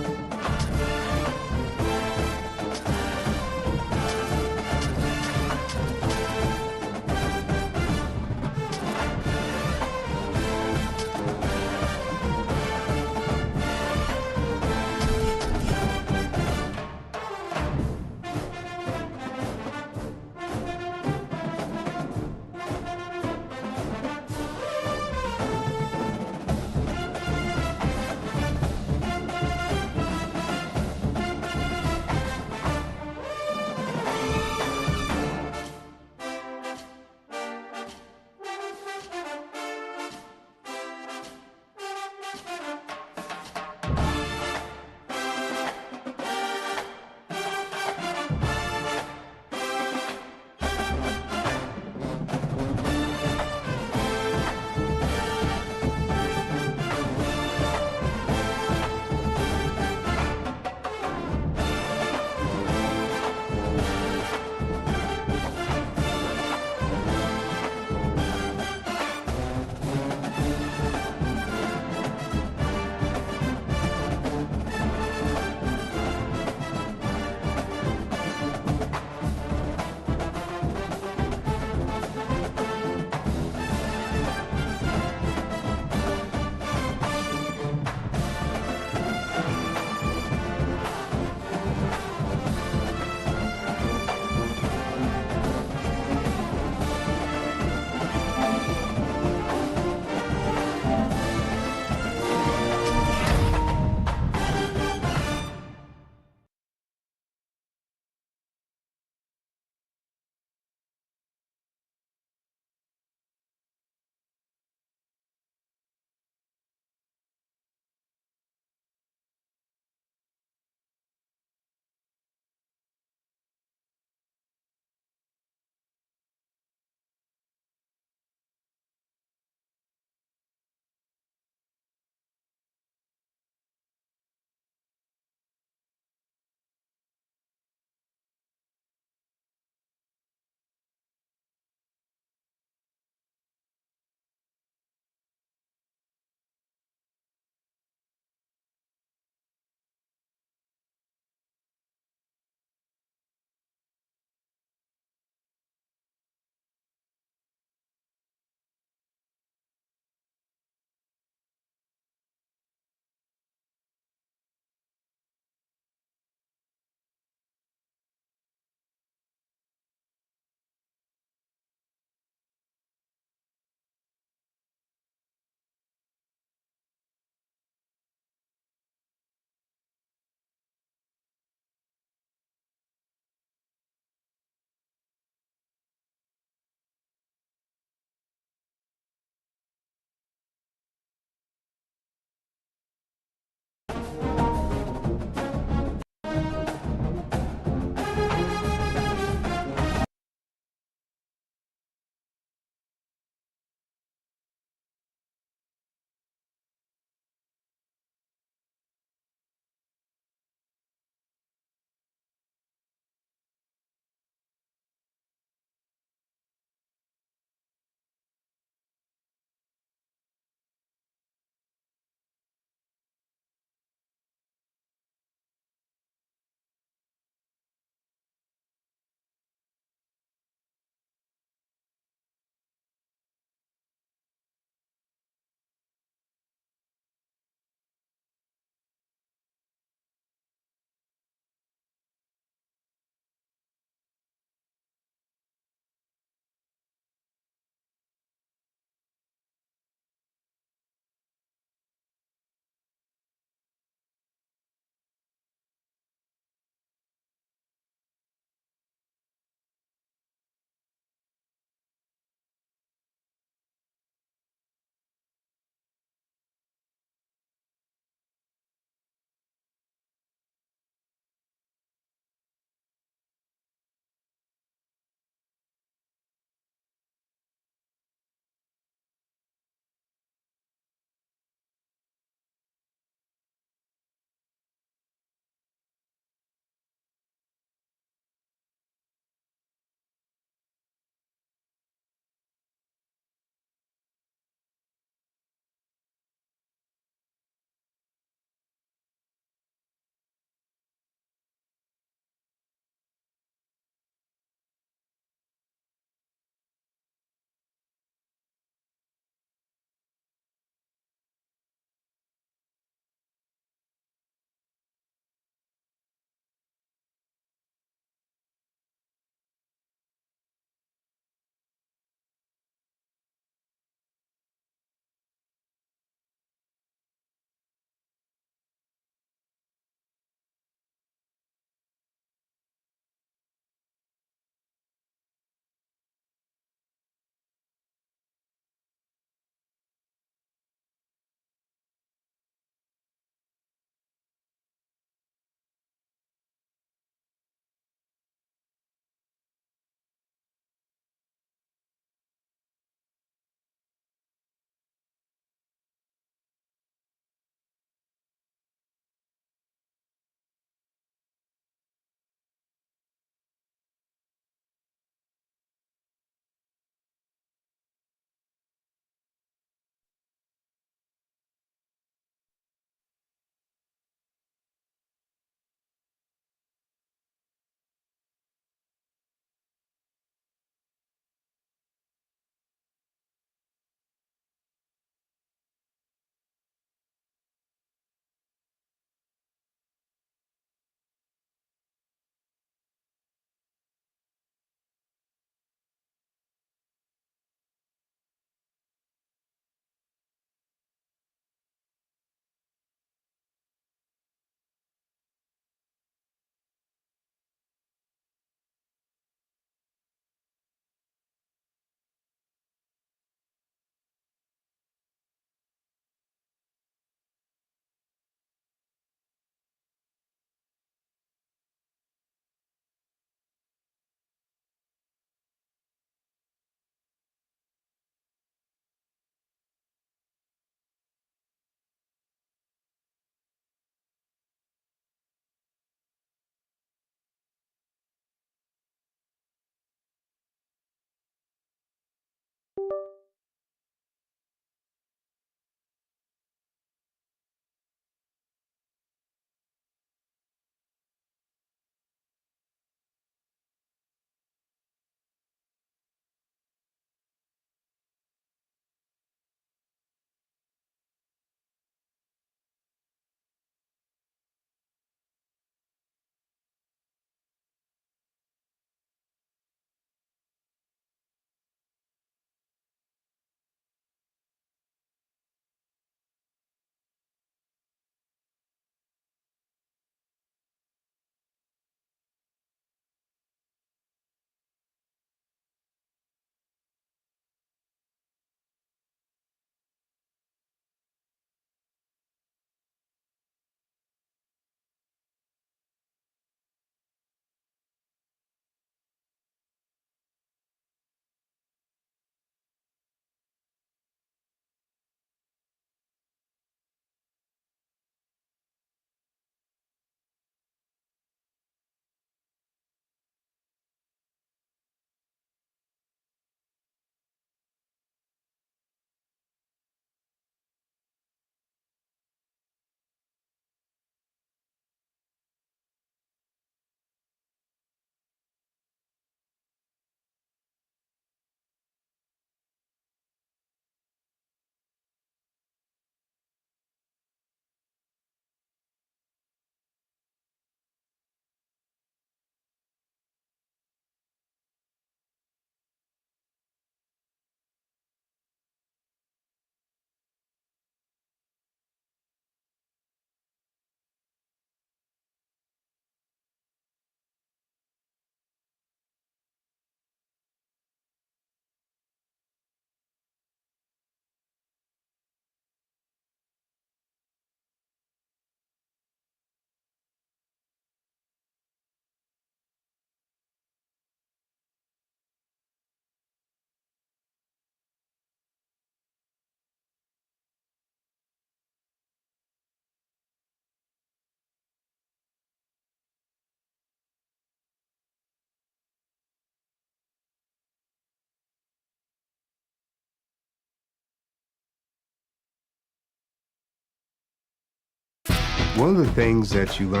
One of the things that you learn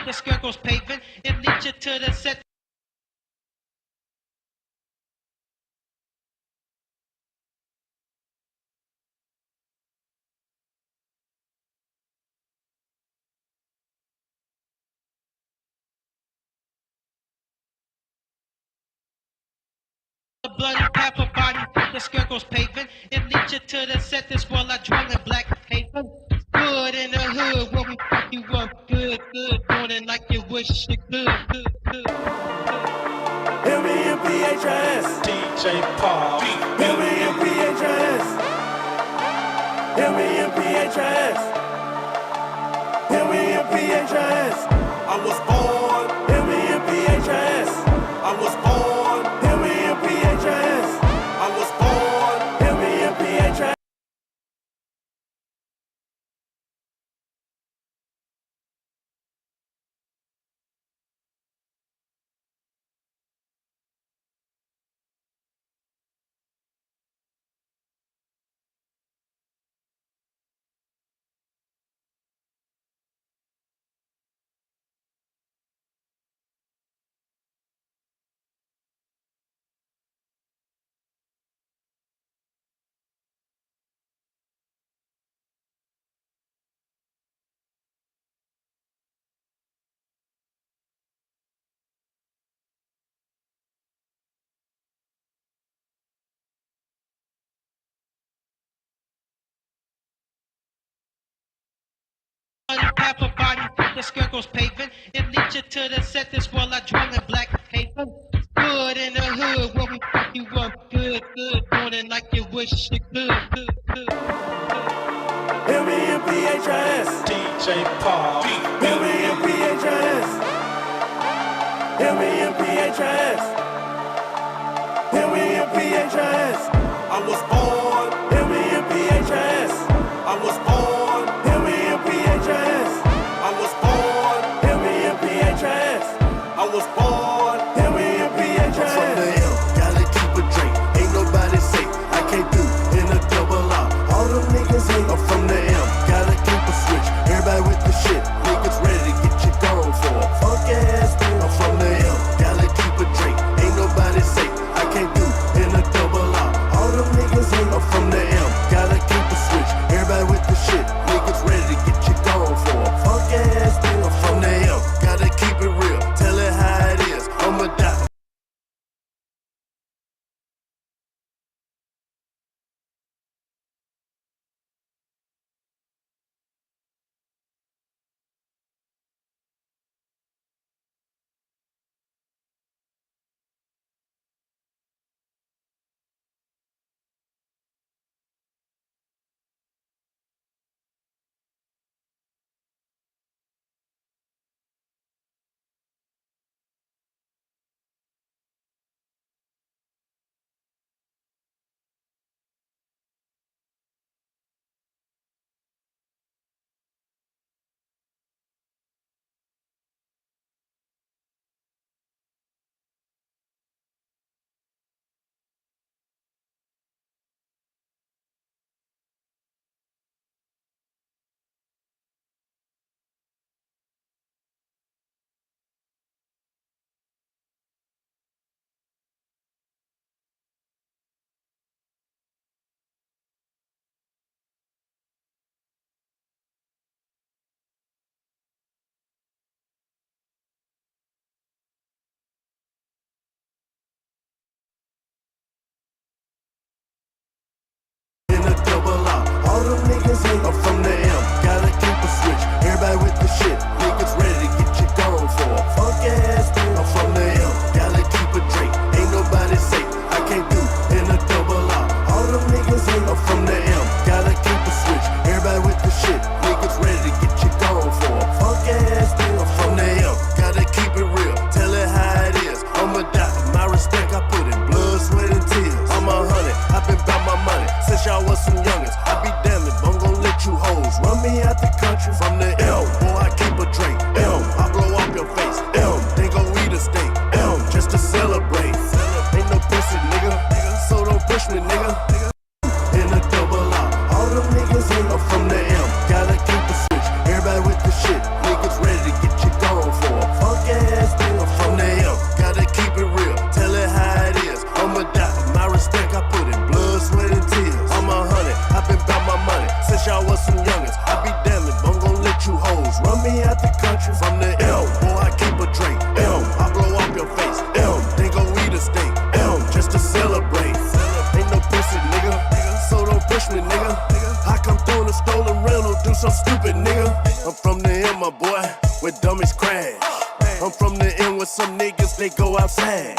The skirt goes paving. It leads you to the set. The bloody pepper body, the skirt goes paving. It leads you to the set. This while I dwell in black paper. Good in the hood, where we fuck you up. Good, good, morning like you wish you could. M-E-M-P-H-S DJ Paul. M-E-M-P-H-S M-E-M-P-H-S M-E-M-P-H-S I was born M-E-M-P-H-S I was born M-E-M-P-H-S I was born M-E-M-P-H-S Pepper body, the skirt goes paving. It leads you to the set. This while I dwell in black paper. Good in the hood, where we fuck you up. Good, good, morning like you wish you could. M-E-M-P-H-S DJ Paul. M-E-M-P-H-S M-E-M-P-H-S M-E-M-P-H-S I was born M-E-M-P-H-S I was born M-E-M-P-H-S I was born M-E-M-P-H-S I was born M-E-M-P-H-S From the M, gotta keep a drink. Ain't nobody safe. I can't do in a double R. All them niggas hate. I'm from the M, gotta keep a switch. Everybody with the shit. Niggas ready to get you gone for a funk ass thing. I'm from the M, gotta keep a drink. Ain't nobody safe. I can't do in a double R. All them niggas hate. I'm from the M, gotta keep a switch. Everybody with the shit. Niggas ready to get you gone for a funk ass thing. I'm from the M, gotta keep it real. Tell it how it is. I'ma die. In a double R. All them niggas hate. I'm from the M, gotta keep a switch. Everybody with the shit. Niggas ready to get you gone for a funk ass thing. I'm from the M, gotta keep a drink. Ain't nobody safe. I can't do in a double R. All them niggas hate. I'm from the M, gotta keep a switch. Everybody with the shit. Niggas ready to get you gone for a funk ass thing. I'm from the M, gotta keep it real. Tell it how it is. I'ma die. My respect, I put in blood, sweat, and tears. I'm 100. I've been about my money since y'all was some youngins. I be damned if I'm gon' let you hoes run where dummies crash. I'm from the end where some niggas, they go outside.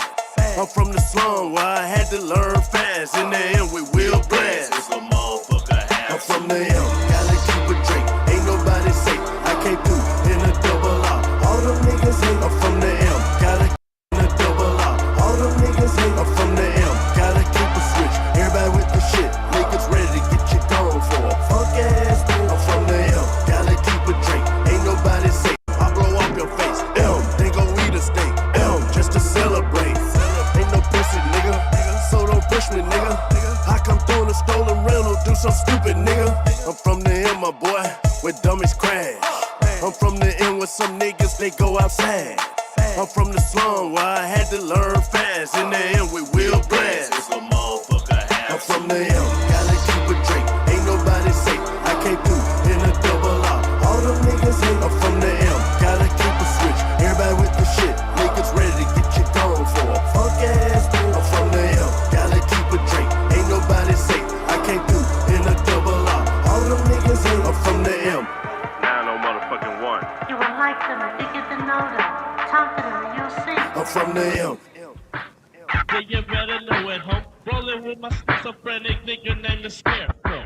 I'm from the slum where I had to learn fast. In the end, we will blast. It's a motherfucker house. I'm from the M, gotta keep a drink. Ain't nobody safe. I can't do in a double R. All them niggas hate. I'm from the M, gotta keep in a double R. All them niggas hate. I'm from the M, gotta keep a switch. Everybody with the shit. Niggas ready to get you gone for a funk ass thing. I'm from the M, gotta keep a drink. Ain't nobody safe. I blow off your face. M, then go eat a steak. M, just to celebrate. Ain't no pussy, nigga. So don't push me, nigga. I come through in a stolen rental, do some stupid, nigga. I'm from the end, my boy, where dummies crash. I'm from the end where some niggas, they go outside. I'm from the slum where I had to learn fast. In the end, we will blast. It's a motherfucker house. I'm from the end, gotta keep a drink. Ain't nobody safe. I can't do in a double R. All them niggas hate. I'm from the M, gotta keep a switch. Everybody with the shit. Niggas ready to get you gone for a funk ass thing. I'm from the M, gotta keep a drink. Ain't nobody safe. I can't do in a double R. All them niggas hate. I'm from the M. 901. You will like them if you get to know them. Talk to them and you'll see. I'm from the M. Yeah, you better know it, home. Rolling with my schizophrenic nigga named the Scarecrow.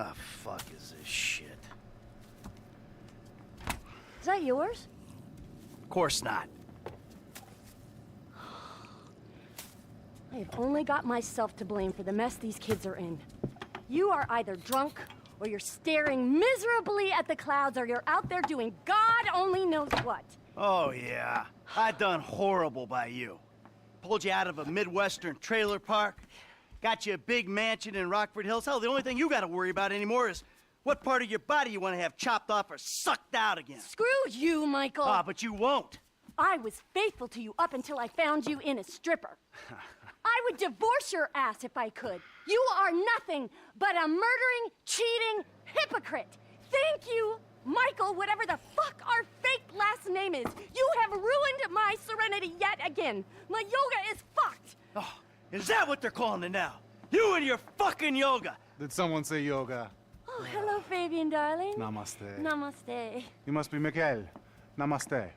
The fuck is this shit? Is that yours? Of course not. I have only got myself to blame for the mess these kids are in. You are either drunk, or you're staring miserably at the clouds, or you're out there doing God only knows what. Oh, yeah. I done horrible by you. Pulled you out of a Midwestern trailer park. Got you a big mansion in Rockford Hills. Hell, the only thing you gotta worry about anymore is what part of your body you want to have chopped off or sucked out again. Screw you, Michael. Ah, but you won't. I was faithful to you up until I found you in a stripper. I would divorce your ass if I could. You are nothing but a murdering, cheating hypocrite. Thank you, Michael, whatever the fuck our fake last name is. You have ruined my serenity yet again. My yoga is fucked. Oh, is that what they're calling it now? You and your fucking yoga. Did someone say yoga? Oh, hello, Fabian, darling. Namaste. Namaste. You must be Mikael. Namaste.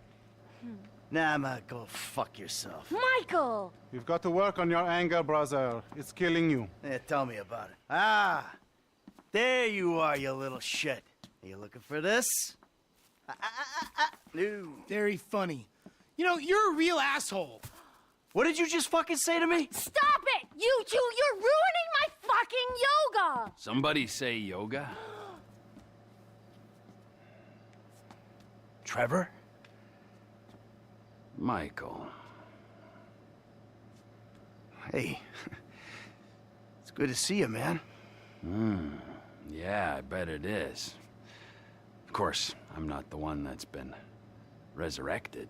Nah, man, go fuck yourself. Michael! You've got to work on your anger, brother. It's killing you. Yeah, tell me about it. Ah, there you are, you little shit. Are you looking for this? No. Very funny. You know, you're a real asshole. What did you just fucking say to me? Stop it! You two, you're ruining my fucking yoga! Somebody say yoga? Trevor? Michael. Hey. It's good to see you, man. Yeah, I bet it is. Of course, I'm not the one that's been resurrected.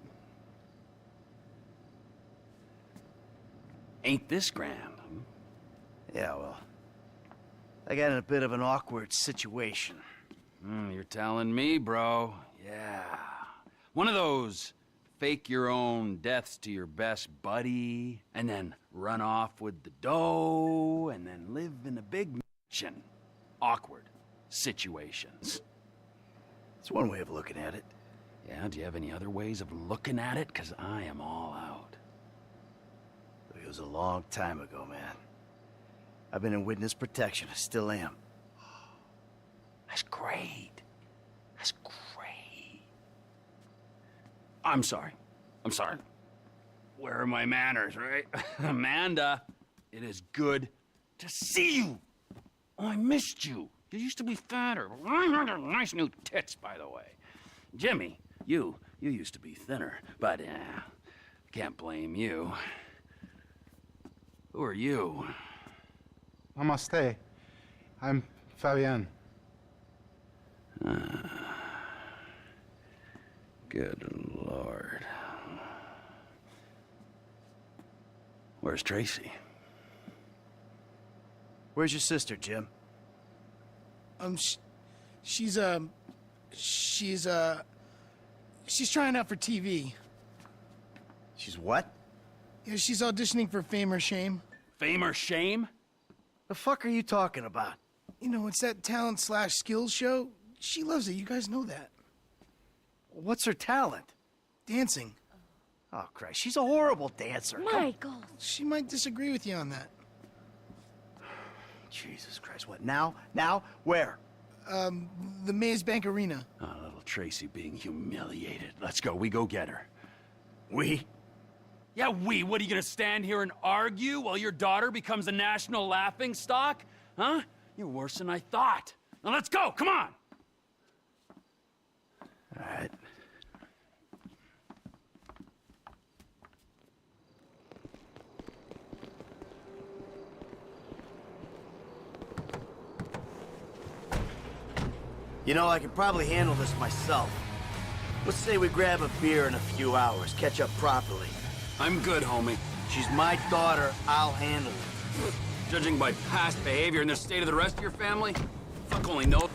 Ain't this grand? Yeah, well, I got in a bit of an awkward situation. You're telling me, bro. Yeah. One of those fake your own deaths to your best buddy, and then run off with the dough, and then live in a big mansion. Awkward situations. It's one way of looking at it. Yeah, do you have any other ways of looking at it? 'Cause I am all out. It was a long time ago, man. I've been in witness protection. I still am. That's great. That's great. I'm sorry. Where are my manners, right? Amanda, it is good to see you. Oh, I missed you. You used to be fatter. Nice new tits, by the way. Jimmy, you used to be thinner, but can't blame you. Who are you? Namaste. I'm Fabian. Good Lord. Where's Tracy? Where's your sister, Jim? She's trying out for TV. She's what? Yeah, she's auditioning for Fame or Shame. Fame or Shame? The fuck are you talking about? You know, it's that talent/skills show. She loves it. You guys know that. What's her talent? Dancing. Oh, Christ. She's a horrible dancer. Michael! She might disagree with you on that. Jesus Christ. What, now? Now? Where? The Maze Bank Arena. Oh, little Tracy being humiliated. Let's go. We go get her. We? Yeah, we. What, are you gonna stand here and argue while your daughter becomes a national laughingstock? Huh? You're worse than I thought. Now let's go. Come on. All right. You know, I can probably handle this myself. Let's say we grab a beer in a few hours, catch up properly. I'm good, homie. She's my daughter, I'll handle it. Judging by past behavior and the state of the rest of your family, fuck only knows.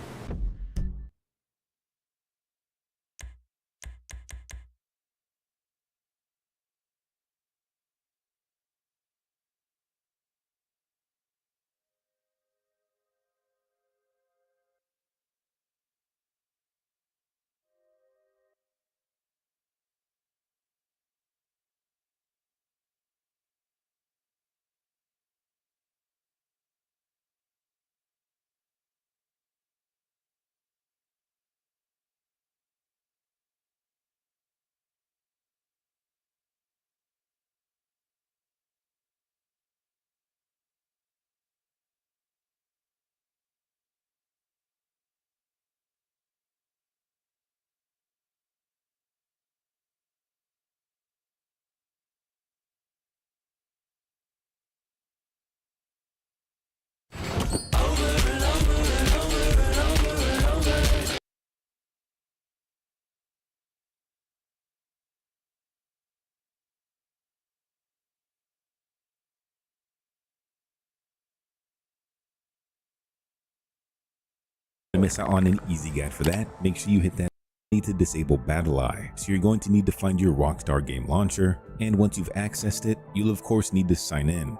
miss out on an easy guide for that, make sure you hit that need to disable Battle Eye. So you're going to need to find your Rockstar game launcher, and once you've accessed it, you'll of course need to sign in.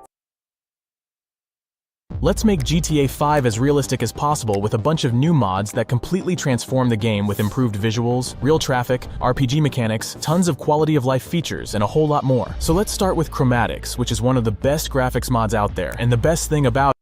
Let's make GTA 5 as realistic as possible with a bunch of new mods that completely transform the game with improved visuals, real traffic, RPG mechanics, tons of quality of life features, and a whole lot more. So let's start with Chromatics, which is one of the best graphics mods out there, and the best thing about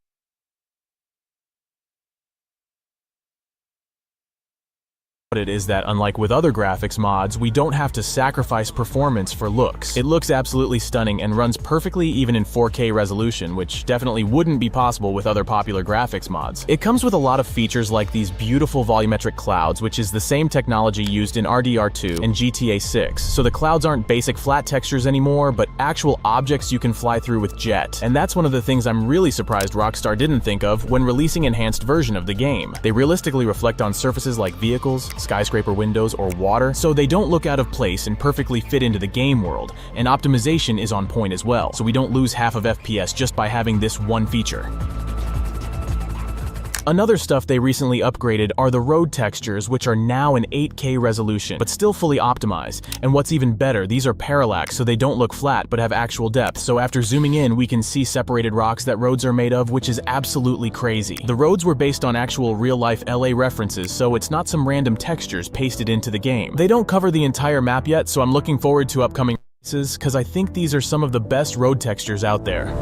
it is that, unlike with other graphics mods, we don't have to sacrifice performance for looks. It looks absolutely stunning and runs perfectly even in 4K resolution, which definitely wouldn't be possible with other popular graphics mods. It comes with a lot of features like these beautiful volumetric clouds, which is the same technology used in RDR2 and GTA 6. So the clouds aren't basic flat textures anymore, but actual objects you can fly through with jet. And that's one of the things I'm really surprised Rockstar didn't think of when releasing enhanced version of the game. They realistically reflect on surfaces like vehicles, skyscraper windows, or water, so they don't look out of place and perfectly fit into the game world, and optimization is on point as well, so we don't lose half of FPS just by having this one feature. Another stuff they recently upgraded are the road textures, which are now in 8K resolution, but still fully optimized. And what's even better, these are parallax, so they don't look flat, but have actual depth. So after zooming in, we can see separated rocks that roads are made of, which is absolutely crazy. The roads were based on actual real-life LA references, so it's not some random textures pasted into the game. They don't cover the entire map yet, so I'm looking forward to upcoming releases, because I think these are some of the best road textures out there.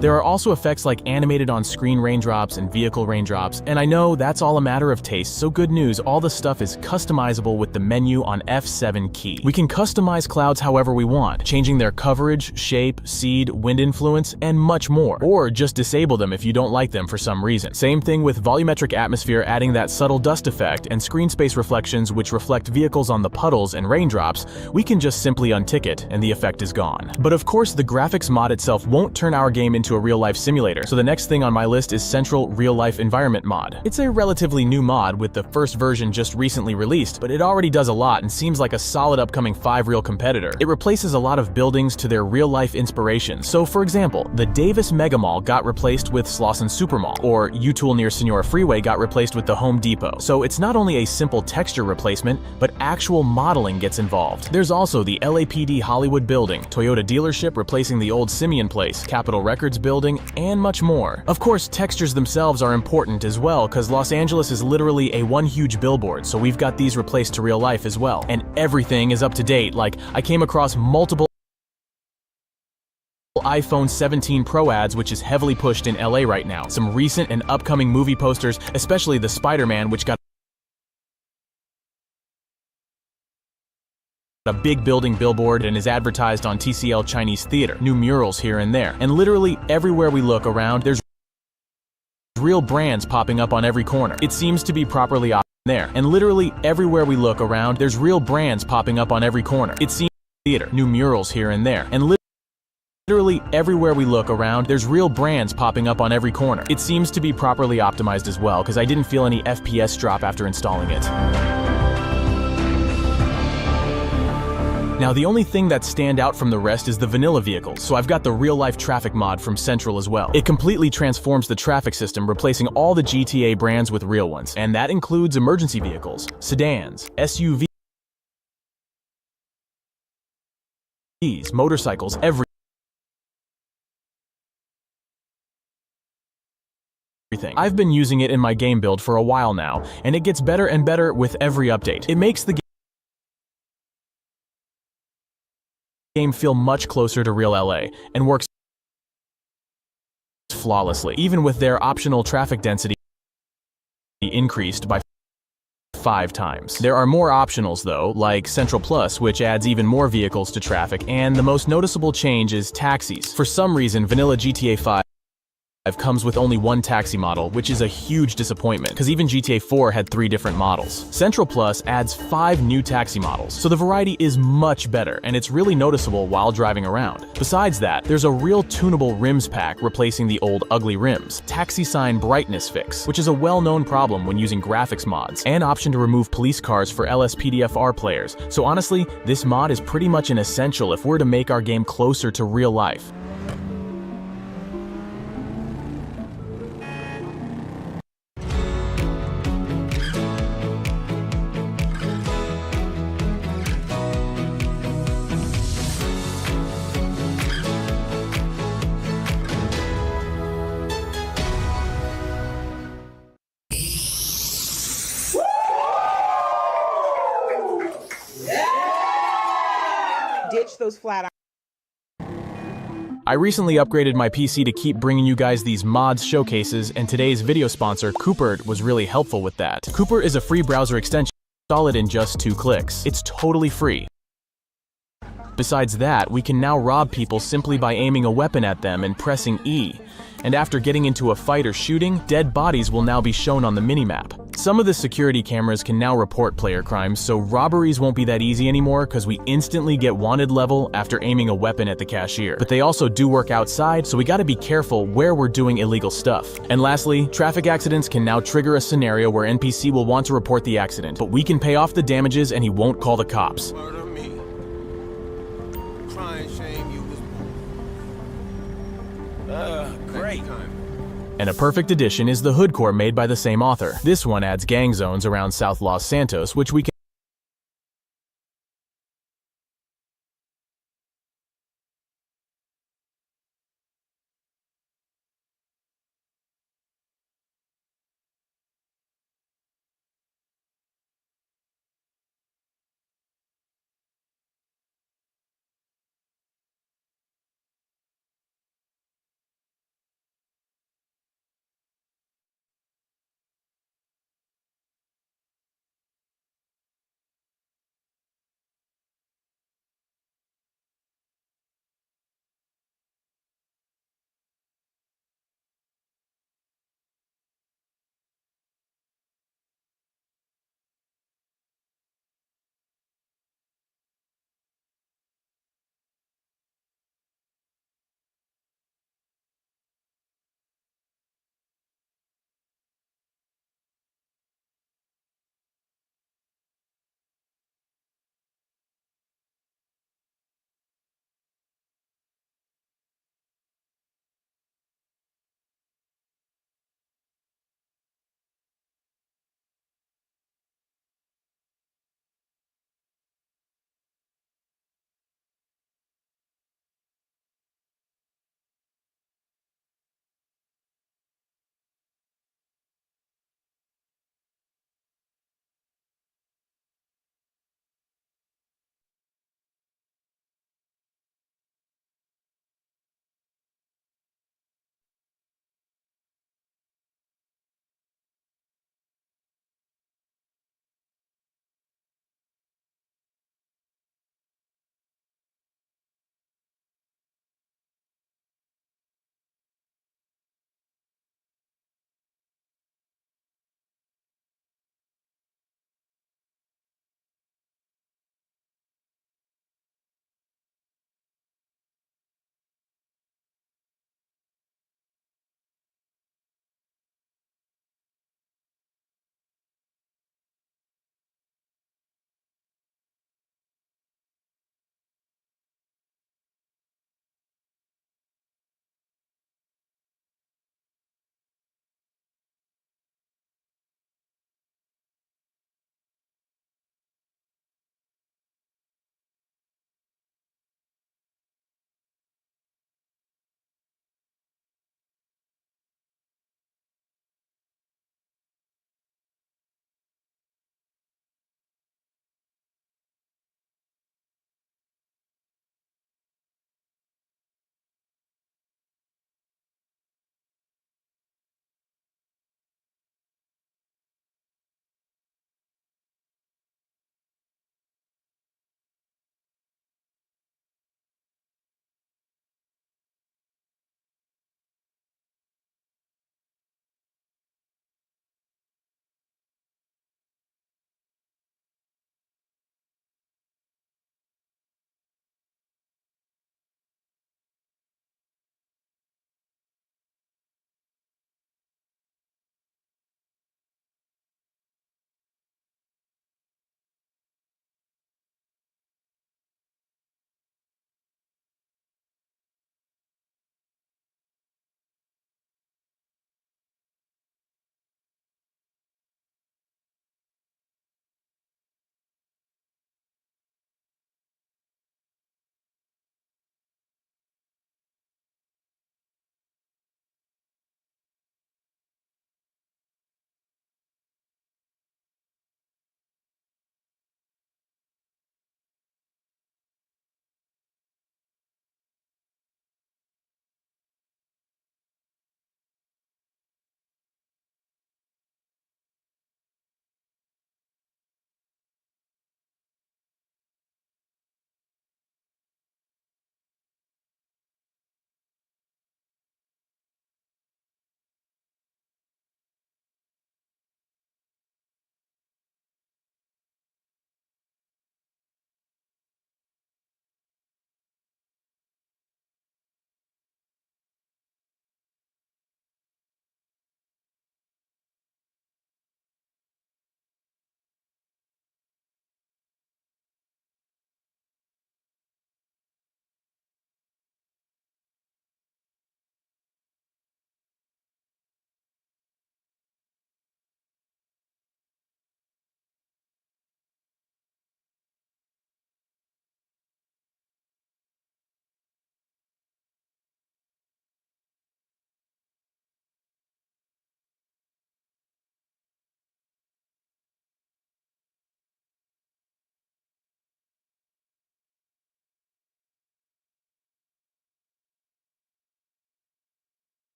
There are also effects like animated on-screen raindrops and vehicle raindrops, and I know that's all a matter of taste, so good news, all the stuff is customizable with the menu on F7 key. We can customize clouds however we want, changing their coverage, shape, seed, wind influence, and much more, or just disable them if you don't like them for some reason. Same thing with volumetric atmosphere adding that subtle dust effect, and screen space reflections which reflect vehicles on the puddles and raindrops. We can just simply untick it, and the effect is gone. But of course, the graphics mod itself won't turn our game into a real-life simulator, so the next thing on my list is Central Real-Life Environment mod. It's a relatively new mod with the first version just recently released, but it already does a lot and seems like a solid upcoming 5 Real competitor. It replaces a lot of buildings to their real-life inspirations. So for example, the Davis Mega Mall got replaced with Slauson Supermall, or U-Tool near Senora Freeway got replaced with the Home Depot. So it's not only a simple texture replacement, but actual modeling gets involved. There's also the LAPD Hollywood building, Toyota dealership replacing the old Simeon Place, Capitol Records building, and much more. Of course, textures themselves are important as well, because Los Angeles is literally a one huge billboard, so we've got these replaced to real life as well. And everything is up to date. Like, I came across multiple iPhone 17 Pro ads, which is heavily pushed in LA right now. Some recent and upcoming movie posters, especially the Spider-Man, which got a big building billboard and is advertised on TCL Chinese Theater, new murals here and there. And literally everywhere we look around, there's real brands popping up on every corner. It seems to be properly there. And literally everywhere we look around, there's real brands popping up on every corner. It seems theater, new murals here and there. And literally everywhere we look around, there's real brands popping up on every corner. It seems to be properly optimized as well, because I didn't feel any FPS drop after installing it. Now, the only thing that stand out from the rest is the vanilla vehicles, so I've got the real-life traffic mod from Central as well. It completely transforms the traffic system, replacing all the GTA brands with real ones, and that includes emergency vehicles, sedans, SUVs, motorcycles, everything. I've been using it in my game build for a while now, and it gets better and better with every update. It makes the game feel much closer to real LA, and works flawlessly, even with their optional traffic density increased by 5 times. There are more optionals though, like Central Plus, which adds even more vehicles to traffic, and the most noticeable change is taxis. For some reason, vanilla GTA 5 comes with only one taxi model, which is a huge disappointment, because even GTA 4 had 3 different models. Central Plus adds 5 new taxi models, so the variety is much better, and it's really noticeable while driving around. Besides that, there's a real tunable rims pack replacing the old ugly rims, taxi sign brightness fix, which is a well-known problem when using graphics mods, and option to remove police cars for LSPDFR players. So honestly, this mod is pretty much an essential if we're to make our game closer to real life. ditch those flat irons. I recently upgraded my PC to keep bringing you guys these mods showcases, and today's video sponsor, Hoover, was really helpful with that. Hoover is a free browser extension. Install it in just 2 clicks. It's totally free. Besides that, we can now rob people simply by aiming a weapon at them and pressing E. And after getting into a fight or shooting, dead bodies will now be shown on the minimap. Some of the security cameras can now report player crimes, so robberies won't be that easy anymore because we instantly get wanted level after aiming a weapon at the cashier. But they also do work outside, so we gotta be careful where we're doing illegal stuff. And lastly, traffic accidents can now trigger a scenario where NPC will want to report the accident, but we can pay off the damages and he won't call the cops. Great. And a perfect addition is the Hood Core made by the same author. This one adds gang zones around South Los Santos, which we can